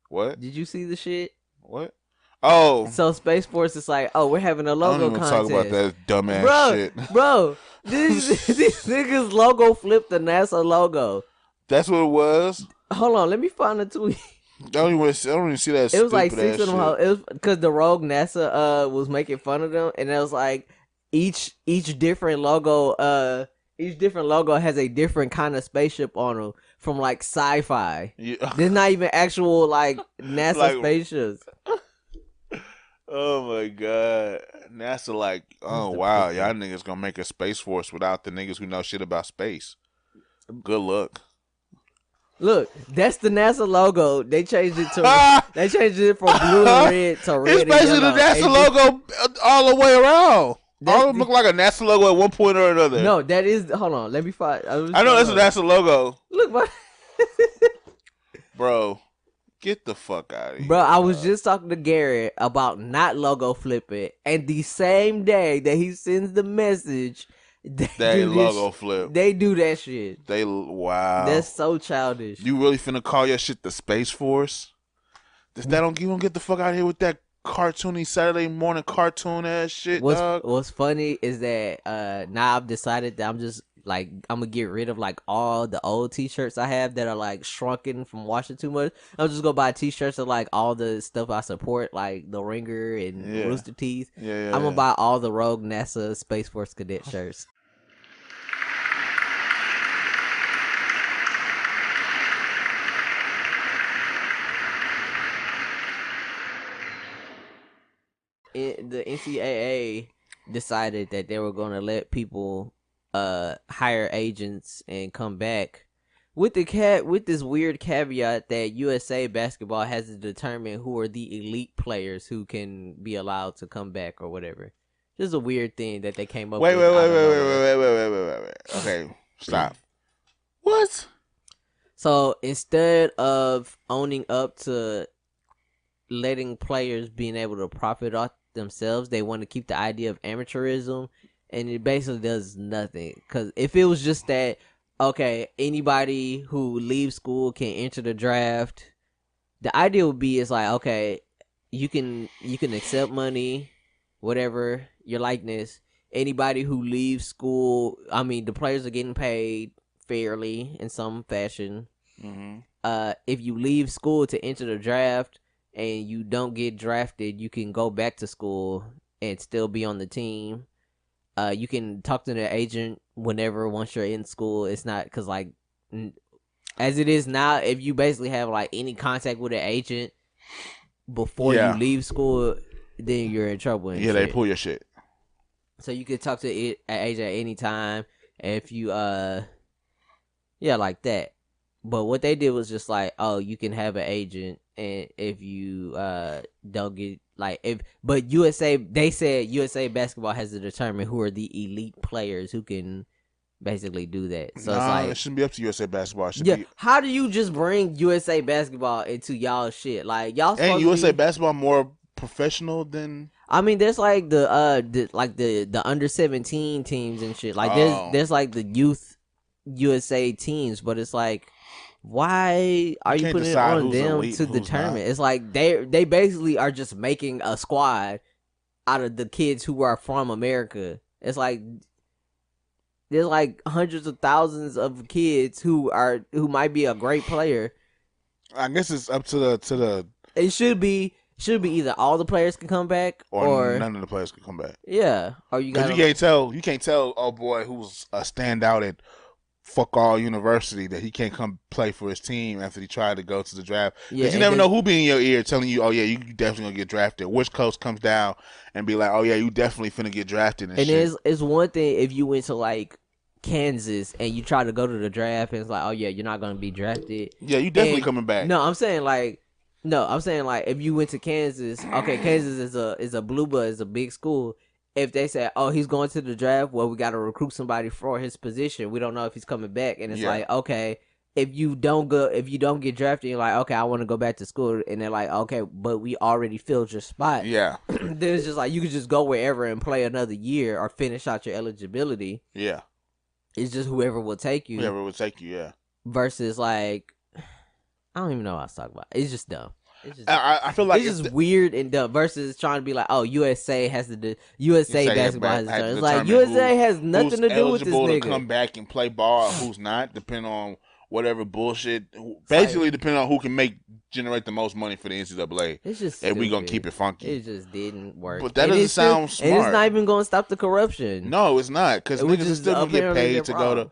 What? Did you see the shit? What? Oh. So Space Force is like, oh, we're having a logo contest. I don't even talk about that dumbass shit. Bro, these niggas logo flipped the NASA logo. That's what it was? Hold on, let me find the tweet. I don't even see that. It was like 6 of them. It was because the rogue NASA was making fun of them, and it was like each different logo. Each different logo has a different kind of spaceship on them from like sci-fi. Yeah. There's not even actual like NASA spaceships. Oh my god, NASA like, oh wow, y'all niggas gonna make a space force without the niggas who know shit about space. Good luck. Look, that's the NASA logo. They changed it to they changed it from blue and red to red. It's basically the NASA logo all the way around. All of them look like a NASA logo at one point or another. No, that is. Hold on, let me find. I know that's a NASA logo. Look, bro, get the fuck out of here. Bro, I was just talking to Garrett about not logo flipping, and the same day that he sends the message. They logo flip. They do that shit. Wow. That's so childish. You really finna call your shit the Space Force? You don't get the fuck out of here with that cartoony Saturday morning cartoon ass shit, dog. What's funny is that now I've decided that I'm just like I'm gonna get rid of like all the old T-shirts I have that are like shrunken from washing too much. I'm just gonna buy T-shirts of like all the stuff I support, like the Ringer and Yeah. Rooster Teeth. Yeah. I'm gonna buy all the Rogue NASA Space Force Cadet shirts. The NCAA decided that they were going to let people hire agents and come back with this weird caveat that USA basketball has to determine who are the elite players who can be allowed to come back or whatever. Just a weird thing that they came up Wait. with. Wait. Okay, stop. What? So instead of owning up to letting players being able to profit off themselves, they want to keep the idea of amateurism, and it basically does nothing. Because if it was just that, okay, anybody who leaves school can enter the draft, the idea would be it's like, okay, you can accept money, whatever your likeness. Anybody who leaves school, I mean, the players are getting paid fairly in some fashion. Mm-hmm. If you leave school to enter the draft and you don't get drafted, you can go back to school and still be on the team. You can talk to the agent whenever once you're in school. It's not because like as it is now, if you basically have like any contact with an agent before you leave school, then you're in trouble. And they pull your shit. So you can talk to an agent at any time if you like that. But what they did was just like, oh, you can have an agent, and if you don't get but they said USA basketball has to determine who are the elite players who can basically do that. So it's like it shouldn't be up to USA basketball. It should be. How do you just bring USA basketball into y'all shit? Like y'all supposed ain't USA basketball more professional than? I mean, there's like the under 17 teams and shit. Like there's like the youth USA teams, but it's like, why are you putting it on them to determine? Not. It's like they basically are just making a squad out of the kids who are from America. It's like there's like hundreds of thousands of kids who might be a great player. I guess it's up to the. It should be either all the players can come back or none of the players can come back. Yeah, or you can't tell. Oh boy, who's a standout at fuck all university that he can't come play for his team after he tried to go to the draft. Because you never know who be in your ear telling you, oh yeah, you definitely gonna get drafted. Which coach comes down and be like, oh yeah, you definitely finna get drafted. And it's one thing if you went to like Kansas and you try to go to the draft and it's like, oh yeah, you're not gonna be drafted. Yeah, you definitely coming back. No, I'm saying like if you went to Kansas, okay, Kansas is a blue blood, is a big school. If they say, oh, he's going to the draft, well, we got to recruit somebody for his position. We don't know if he's coming back. And it's like, okay, if you don't get drafted, you're like, okay, I want to go back to school. And they're like, okay, but we already filled your spot. Yeah. Then it's just like, you could just go wherever and play another year or finish out your eligibility. Yeah. It's just whoever will take you. Yeah. Versus like, I don't even know what I was talking about. It's just dumb. I feel like it's just weird and dumb versus trying to be like, oh, USA basketball has to it's like USA has nothing to do with this nigga. To come back and play ball, who's not, depending on whatever bullshit. Basically, depending on who can generate the most money for the NCAA. It's just and we gonna keep it funky. It just didn't work. But that doesn't sound smart. And it's not even gonna stop the corruption. No, it's not, because niggas are still gonna get paid to go.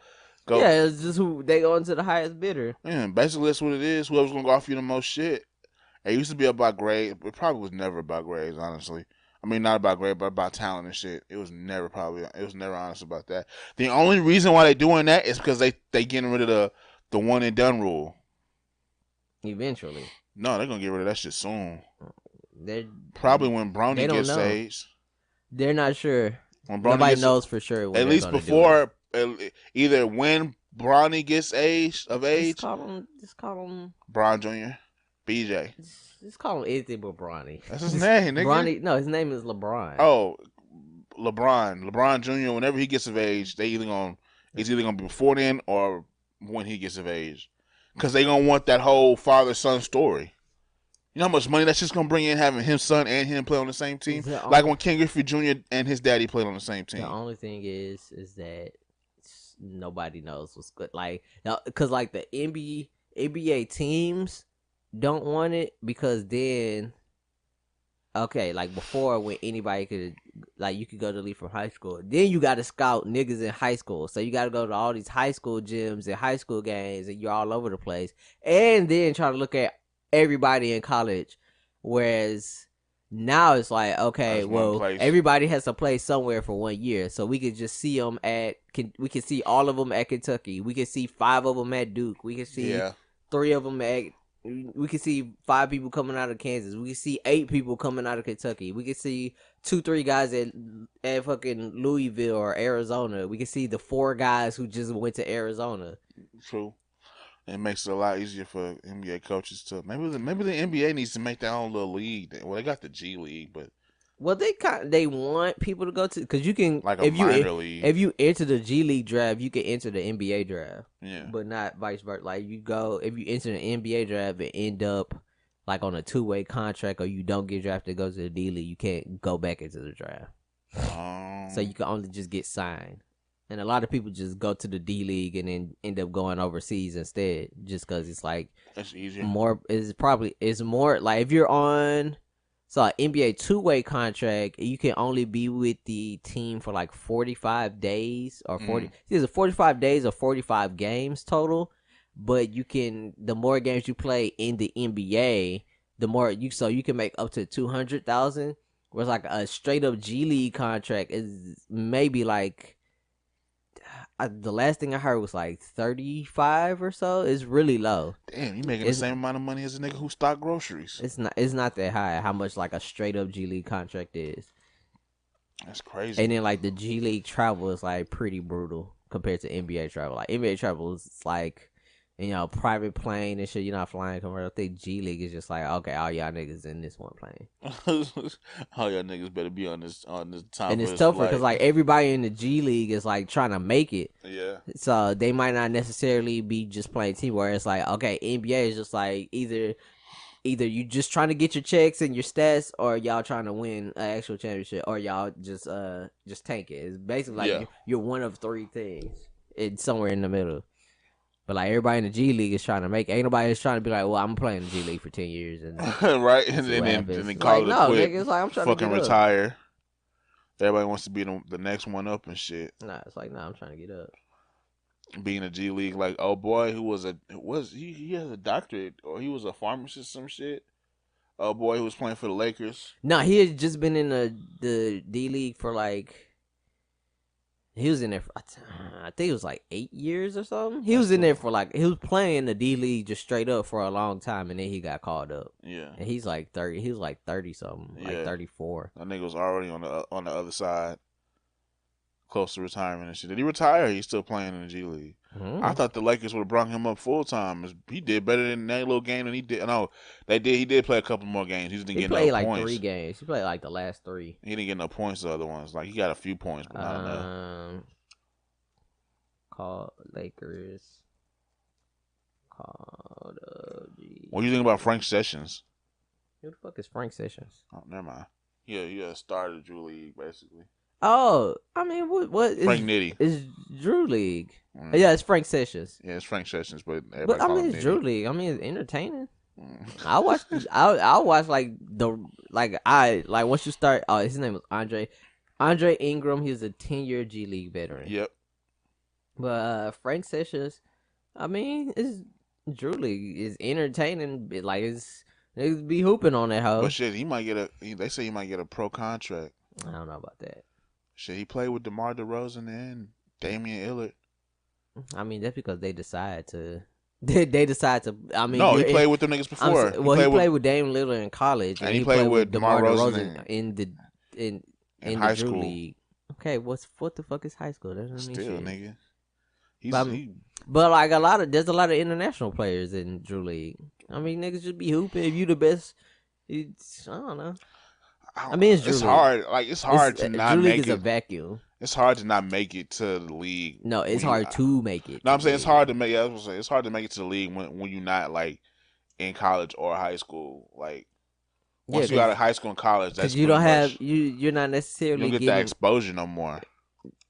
Yeah, it's just who they go into the highest bidder. Yeah, basically that's what it is. Whoever's gonna go offer you the most shit. It used to be about grades. It probably was never about grades, honestly. I mean, not about grade, but about talent and shit. It was never honest about that. The only reason why they doing that is because they getting rid of the one and done rule. Eventually. No, they're gonna get rid of that shit soon. They're probably when Bronny gets age. They're not sure. Nobody knows for sure. At least before, either when Bronny gets of age. Just call him Bron Jr. BJ. Just call him anything but Bronny. That's his name, nigga. Bronny, no, his name is LeBron. Oh, LeBron Jr. Whenever he gets of age, it's either gonna be before then or when he gets of age, because they gonna want that whole father-son story. You know how much money that's just gonna bring in having his son and him play on the same team, like when Ken Griffey Jr. and his daddy played on the same team. The only thing is that nobody knows what's good. Like, because like the NBA teams don't want it because then, okay, like before when anybody could, like you could go to the league from high school, then you got to scout niggas in high school. So you got to go to all these high school gyms and high school games, and you're all over the place, and then try to look at everybody in college. Whereas now it's like, okay, well, everybody has to play somewhere for 1 year, so we could just see them we can see all of them at Kentucky. We can see 5 of them at Duke. We can see 3 of them at. We can see 5 people coming out of Kansas. We can see 8 people coming out of Kentucky. We can see 2-3 guys at fucking Louisville or Arizona. We can see the 4 guys who just went to Arizona. True. It makes it a lot easier for NBA coaches to maybe the NBA needs to make their own little league. Well, they got the G League, but they want people to go to, because you can, like a minor league. If you enter the G League draft, you can enter the NBA draft. Yeah, but not vice versa. Like if you enter the NBA draft and end up like on a 2-way contract, or you don't get drafted, go to the D League, you can't go back into the draft. So you can only just get signed. And a lot of people just go to the D League and then end up going overseas instead, just because it's like that's easier. It's more like if you're on an NBA 2-way contract, you can only be with the team for like 45 days or 40. Either 45 days or 45 games total. But the more games you play in the NBA, the more you can make up to $200,000. Whereas like a straight up G League contract is maybe like. The last thing I heard was like 35 or so. It's really low. Damn, you making the same amount of money as a nigga who stock groceries. It's not that high. How much like a straight up G League contract is. That's crazy. And then like the G League travel is like pretty brutal compared to NBA travel. Like NBA travel is like, private plane and shit. You're not flying commercial. I think G League is just like, okay, all y'all niggas in this one plane. All y'all niggas better be on this time. And it's tougher because like everybody in the G League is like trying to make it. Yeah. So they might not necessarily be just playing team. Where it's like, okay, NBA is just like either you just trying to get your checks and your stats, or y'all trying to win an actual championship, or y'all just tank it. It's basically like you're one of 3 things. It's somewhere in the middle. But like everybody in the G League is trying to make it. Ain't nobody is trying to be like, well, I'm playing the G League for 10 years and right, and then call it a quit. Nigga, it's like, I'm trying fucking to retire. Everybody wants to be the next one up and shit. Nah, it's like, I'm trying to get up. Being a G League, like boy who he has a doctorate, or he was a pharmacist, some shit. Oh boy who was playing for the Lakers. Nah, he had just been in the D League for like. He was in there for, I think it was like 8 years or something. He was in there for like, he was playing the D League just straight up for a long time, and then he got called up. Yeah. And he's like 30. He was like 30 something, like 34. That nigga was already on the other side, close to retirement and shit. Did he retire? He's still playing in the G League. Mm-hmm. I thought the Lakers would have brought him up full time. He did better in that little game than he did. No, they did. He did play a couple more games. He just didn't get no points. He played like 3 games. He played like the last 3. He didn't get no points. The other ones, like he got a few points, but not enough. Called Lakers. Called What do you think about Frank Sessions? Who the fuck is Frank Sessions? Oh, never mind. Yeah, started Drew League basically. Oh, I mean, what is Frank Nitty? Is Drew League? Yeah, it's Frank Sessions. Yeah, it's Frank Sessions, but I mean, it's Drew League. I mean, it's entertaining. I watch. I watch once you start. Oh, his name was Andre Ingram. He was a 10-year G League veteran. Yep. But Frank Sessions, I mean, it's Drew League is entertaining. They be hooping on that hoe. But shit, they say he might get a pro contract. I don't know about that. Shit, he played with DeMar DeRozan and Damian Lillard. I mean, that's because they decide to. They decide to. I mean, no, he played with them niggas before. He played with Damian Lillard in college, and he played with DeMar DeRozan in the high Drew school. League. Okay, what the fuck is high school? That doesn't mean shit. Nigga. But like there's a lot of international players in Drew League. I mean, niggas just be hooping. If you the best, I don't know. I mean, it's Drew League. Hard. Like it's hard to not Drew make League it. Is a vacuum. It's hard to not make it to the league. No, it's hard to make it. No, I'm saying it's hard to make. I was gonna say it's hard to make it to the league when you're not like in college or high school. Like once you got out of high school and college, that's you don't have you're not necessarily you don't get that exposure no more.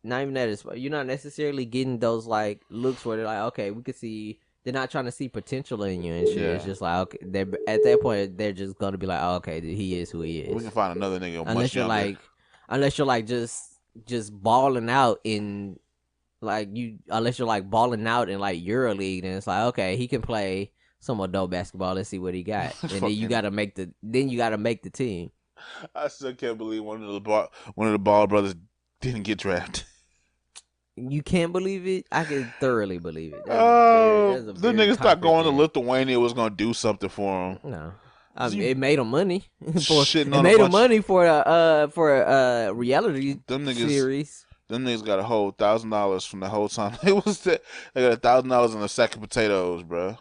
not even that. You're not necessarily getting those like looks where they're like, okay, we could see. They're not trying to see potential in you and shit. Yeah. It's just like, okay, they're at that point they're just gonna be like, oh, okay, he is who he is. We can find another nigga unless you're younger. unless you're like just balling out in like unless you're like balling out in like EuroLeague, then it's like, okay, he can play some adult basketball. Let's see what he got, and then you gotta make the team. I still can't believe one of the Ball brothers didn't get drafted. You can't believe it? I can thoroughly believe it. The niggas thought going to Lithuania was gonna do something for him. No, it made him money. It made him money for a reality series. Them niggas got a whole $1,000 from the whole time they was there. They got $1,000 in a sack of potatoes, bro.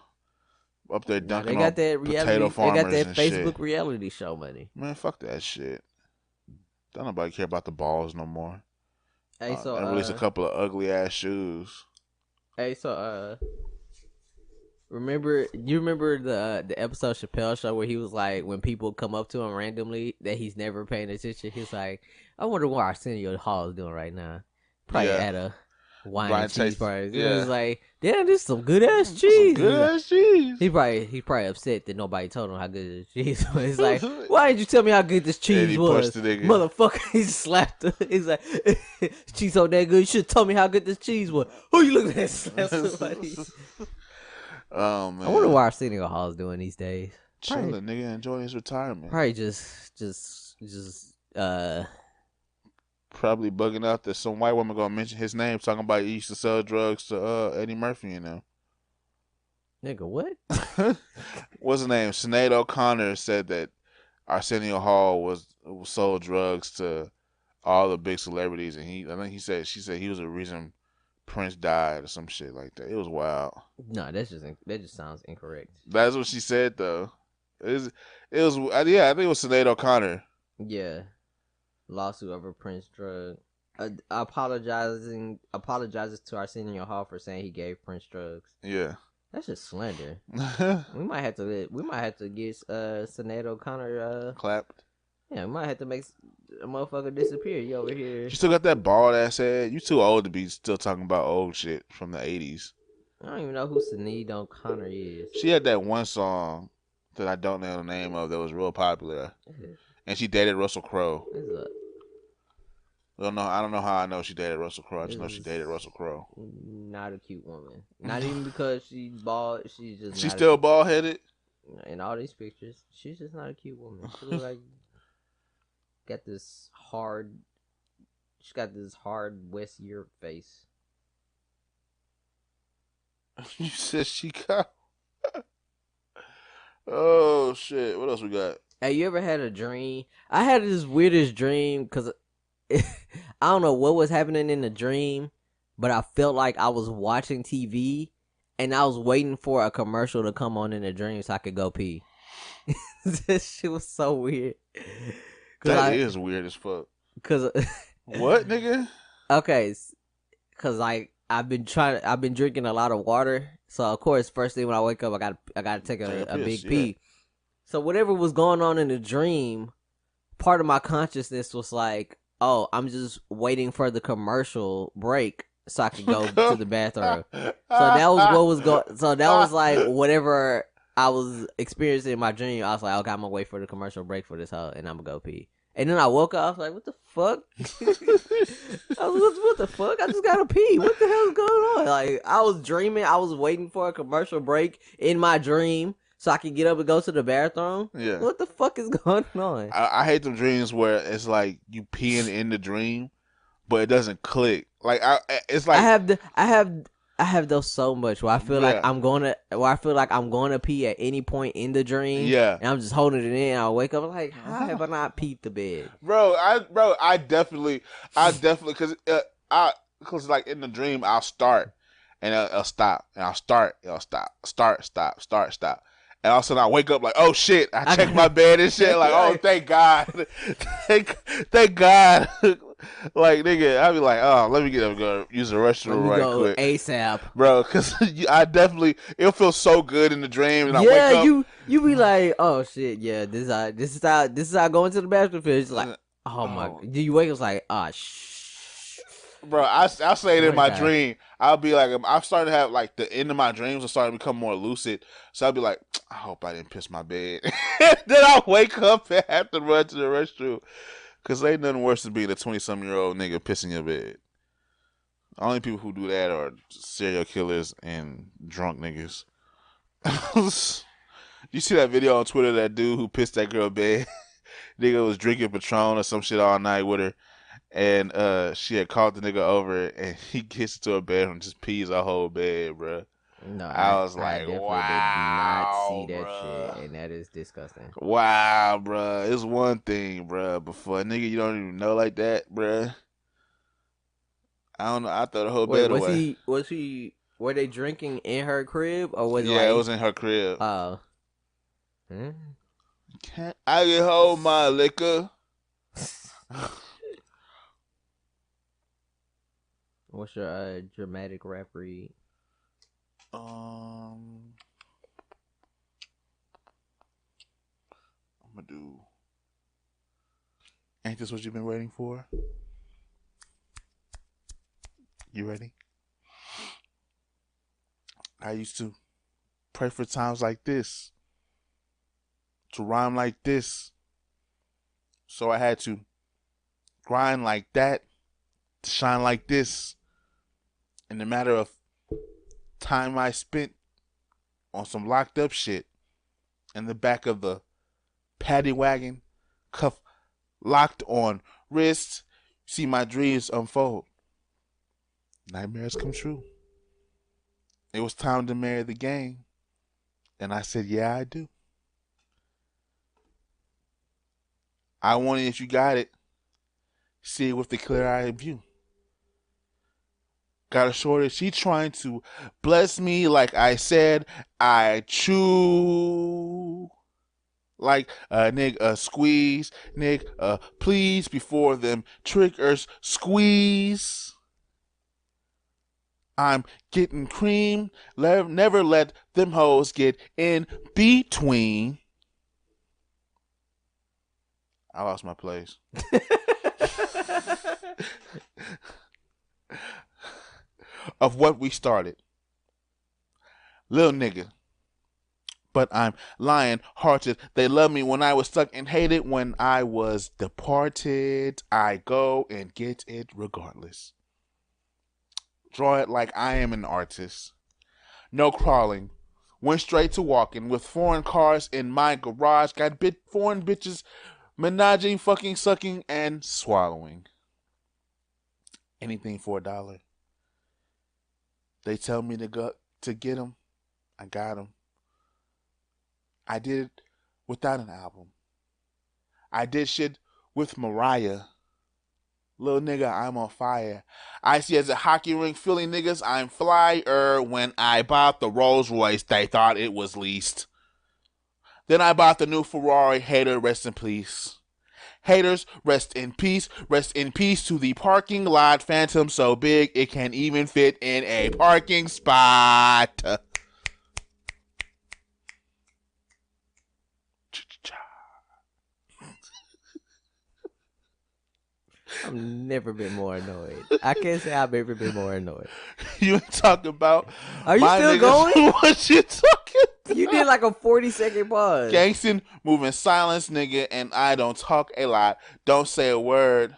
Up there dunking they got that potato farmers. They got that and Facebook shit. reality show money. Man, fuck that shit. Don't nobody care about the balls no more. Hey, so they released a couple of ugly ass shoes. Hey, so remember the episode Chappelle Show where he was like, when people come up to him randomly that he's never paying attention, he's like, I wonder what Arsenio Hall is doing right now. Probably at a wine and cheese party. Yeah. He was like, damn, this is some good ass cheese. Good ass cheese. He probably upset that nobody told him how good the cheese was. He's like, why didn't you tell me how good this cheese was? Motherfucker, he slapped her. He's like, cheese so that good, you should have told me how good this cheese was. Who you looking at slap somebody? Oh man. I wonder what Arsenio Hall is doing these days. Chilling, nigga, enjoying his retirement. Probably probably bugging out that some white woman gonna mention his name, talking about he used to sell drugs to Eddie Murphy, you know. Nigga, what? What's his name? Sinead O'Connor said that Arsenio Hall was sold drugs to all the big celebrities, and she said he was the reason Prince died or some shit like that. It was wild. No, that just sounds incorrect. That's what she said though. It was I think it was Sinead O'Connor. Yeah. Lawsuit over Prince drug. Apologizes to Arsenio Hall for saying he gave Prince drugs. Yeah. That's just slander. we might have to get Sinead O'Connor clapped. Yeah, we might have to make a motherfucker disappear. You over here. You still got that bald ass head. You too old to be still talking about old shit from the 80s. I don't even know who Sinead O'Connor is. She had that one song that I don't know the name of that was real popular. And she dated Russell Crowe. What's up? I don't know how I know she dated Russell Crowe. I just know she dated Russell Crowe. Not a cute woman. Not even because she's bald. She's still bald headed. In all these pictures, she's just not a cute woman. She looks like got this hard. She's got this hard West Europe face. You said she got. Oh shit! What else we got? Hey, you ever had a dream? I had this weirdest dream because I don't know what was happening in the dream, but I felt like I was watching TV and I was waiting for a commercial to come on in the dream so I could go pee. This shit was so weird. That is weird as fuck. Cause what, nigga? Okay, cause like I've been drinking a lot of water, so of course first thing when I wake up I gotta take a big pee. So whatever was going on in the dream, part of my consciousness was like, oh, I'm just waiting for the commercial break so I could go to the bathroom. So that was what was going. So that was like whatever I was experiencing in my dream. I was like, okay, I'm gonna wait for the commercial break for this hoe, and I'm gonna go pee. And then I woke up. I was like, what the fuck? What the fuck? I just gotta pee. What the hell is going on? Like I was dreaming. I was waiting for a commercial break in my dream so I can get up and go to the bathroom. Yeah. What the fuck is going on? I hate them dreams where it's like you peeing in the dream, but it doesn't click. Like it's like I have those so much where I feel like I'm gonna pee at any point in the dream. Yeah. And I'm just holding it in. I wake up like, how have I not peed the bed? I definitely cause like in the dream I'll start and I'll stop and I'll start, stop. And all of a sudden I wake up like, oh shit, I check my bed and shit, like, oh thank God. thank God. Like nigga, I'd be like, oh, let me get up and go use the restroom right quick. ASAP. Bro, cause I definitely it'll feel so good in the dream and I wake up. You be like, oh shit, yeah, this is how going to the bathroom feels. It's like, oh my, do you wake up like, oh shh. Bro, I say it in Poor my guy. dream. I'll be like, I'm starting to have like the end of my dreams are starting to become more lucid. So I'll be like, I hope I didn't piss my bed. Then I'll wake up and have to run to the restroom. Cause ain't nothing worse than being a 20-some-year-old nigga pissing your bed. Only people who do that are serial killers and drunk niggas. You see that video on Twitter? That dude who pissed that girl bed. Nigga was drinking Patron or some shit all night with her. And she had called the nigga over, and he gets into her bed and just pees her whole bed, bro. No, I was I like, definitely did not see wow, that bro. shit, and that is disgusting. Wow, bro. It's one thing, bro, but for a nigga you don't even know like that, bro. I don't know. I throw the whole Wait, bed away. were they drinking in her crib, or was it Yeah, like, it was in her crib. Hmm? Can't I get hold my liquor? What's your dramatic rap read? I'm gonna do. Ain't this what you've been waiting for? You ready? I used to pray for times like this, to rhyme like this. So I had to grind like that, to shine like this. In the matter of time I spent on some locked up shit in the back of the paddy wagon, cuff locked on wrist, see my dreams unfold. Nightmares come true. It was time to marry the game, and I said, yeah, I do. I want it if you got it. See it with the clear eye view. Got a shorty, she trying to bless me like I said I chew. Like a nigga squeeze, nigga please before them triggers squeeze. I'm getting cream, never let them hoes get in between. I lost my place. Of what we started. Little nigga. But I'm lion hearted. They love me when I was stuck and hated. When I was departed, I go and get it regardless. Draw it like I am an artist. No crawling. Went straight to walking with foreign cars in my garage. Got foreign bitches menaging, fucking, sucking, and swallowing. Anything for $1. They tell me to go to get them. I got them. I did it without an album. I did shit with Mariah. Little nigga, I'm on fire. I see as a hockey rink filling niggas, I'm flyer. When I bought the Rolls Royce, they thought it was leased. Then I bought the new Ferrari. Hater, rest in peace. Haters, rest in peace. Rest in peace to the parking lot phantom so big it can't even fit in a parking spot. I've never been more annoyed. I can't say I've ever been more annoyed. You ain't talking about. Are you my still niggas. going? What you talking about? You did like a 40-second pause. Gangston, moving silence, nigga, and I don't talk a lot. Don't say a word.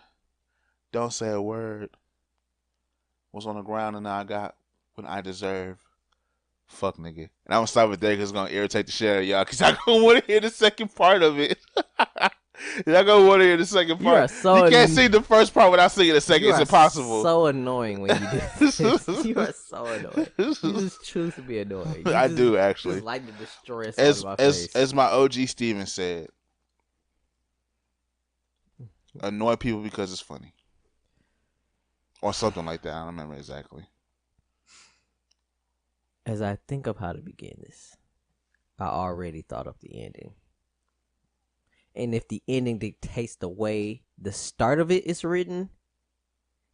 Don't say a word. Was on the ground and now I got what I deserve. Fuck, nigga. And I'm gonna stop it there because it's gonna irritate the shit out of y'all because y'all gonna want to hear the second part of it. Y'all gonna want to hear the second part. You are so you can't sing the first part without singing the second. You It's are impossible. so annoying when you do this. You are so annoying. You just choose to be annoying. I do actually. Just like to destroy something my face. As my OG Steven said, annoy people because it's funny. Or something like that. I don't remember exactly. As I think of how to begin this, I already thought of the ending. And if the ending dictates the way the start of it is written,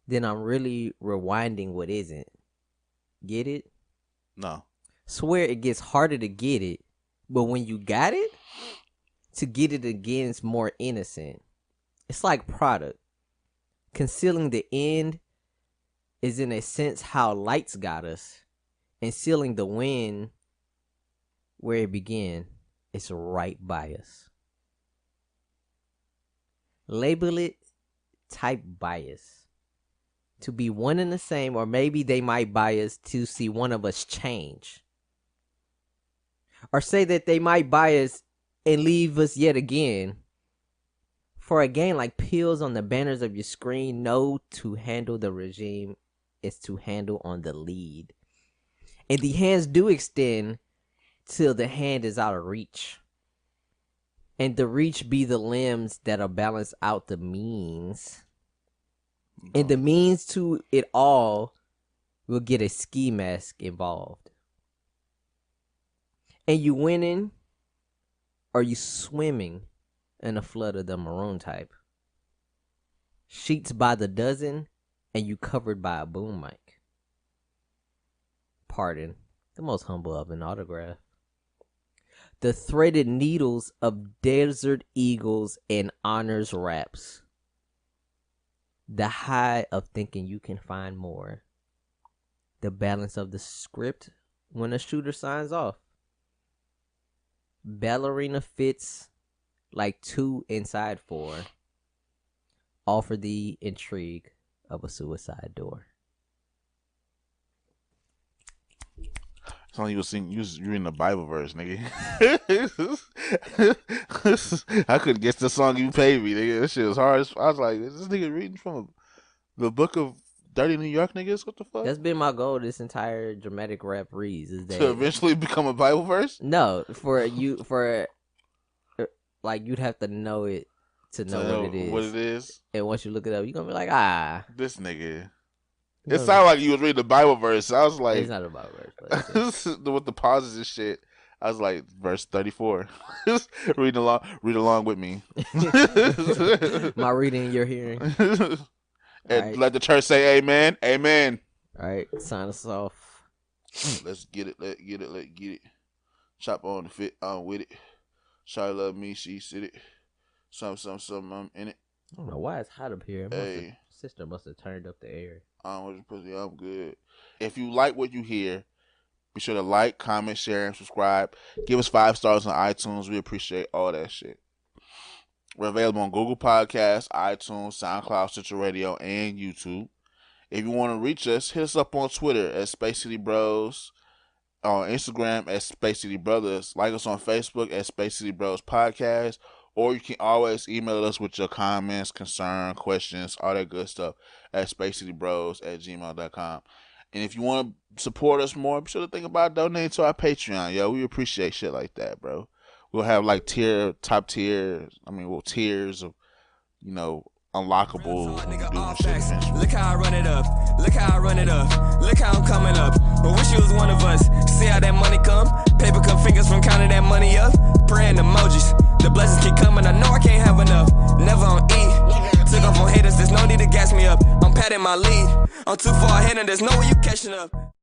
then I'm really rewinding what isn't. Get it? No. Swear it gets harder to get it, but when you got it, to get it again is more innocent. It's like product. Concealing the end is in a sense how lights got us, and sealing the wind where it began is right by us. Label it type bias. To be one and the same, or maybe they might bias to see one of us change. Or say that they might bias and leave us yet again. For again, like pills on the banners of your screen, know to handle the regime is to handle on the lead. And the hands do extend till the hand is out of reach. And the reach be the limbs that'll balance out the means. And the means to it all will get a ski mask involved. And you winning or you swimming in a flood of the maroon type. Sheets by the dozen and you covered by a boom mic. Pardon, the most humble of an autograph. The threaded needles of desert eagles and honors raps. The high of thinking you can find more. The balance of the script when a shooter signs off. Ballerina fits like 2 inside 4. Offer the intrigue of a suicide door. It's like you was singing, you reading the Bible verse, nigga. I couldn't guess the song you paid me, nigga. That shit was hard. I was like, is this nigga reading from the book of Dirty New York niggas? What the fuck? That's been my goal this entire dramatic rap reads is that to eventually become a Bible verse? No, like you'd have to know it to know what it is. What it is. And once you look it up, you're gonna be like, this nigga. It sounded like you was reading the Bible verse. I was like, it's not a Bible verse. But with the pauses and shit. I was like, verse 34. read along with me. My reading, your hearing. And right. Let the church say amen. Amen. All right, sign us off. Let's get it. Let's get it. Chop on the fit. I'm with it. Shawty love me. She said it. Something. I'm in it. I don't know why it's hot up here. Hey. Sister must have turned up the air. I'm good. If you like what you hear, be sure to like, comment, share, and subscribe. Give us 5 stars on iTunes. We appreciate all that shit. We're available on Google Podcasts, iTunes, SoundCloud, Stitcher Radio, and YouTube. If you want to reach us, hit us up on Twitter at Space City Bros, on Instagram at Space City Brothers. Like us on Facebook at Space City Bros Podcast. Or you can always email us with your comments, concerns, questions, all that good stuff at spacecitybros@gmail.com. And if you want to support us more, be sure to think about donating to our Patreon. Yo, we appreciate shit like that, bro. We'll have like tiers of, unlockable. Look how I run it up. Look how I run it up. Look how I'm coming up. But wish you was one of us. See how that money come? Paper cut fingers from counting that money up. Praying emojis. The blessings keep coming. I know I can't have enough. Never on E. Took off on haters. There's no need to gas me up. I'm patting my lead. I'm too far ahead and there's no way you catching up.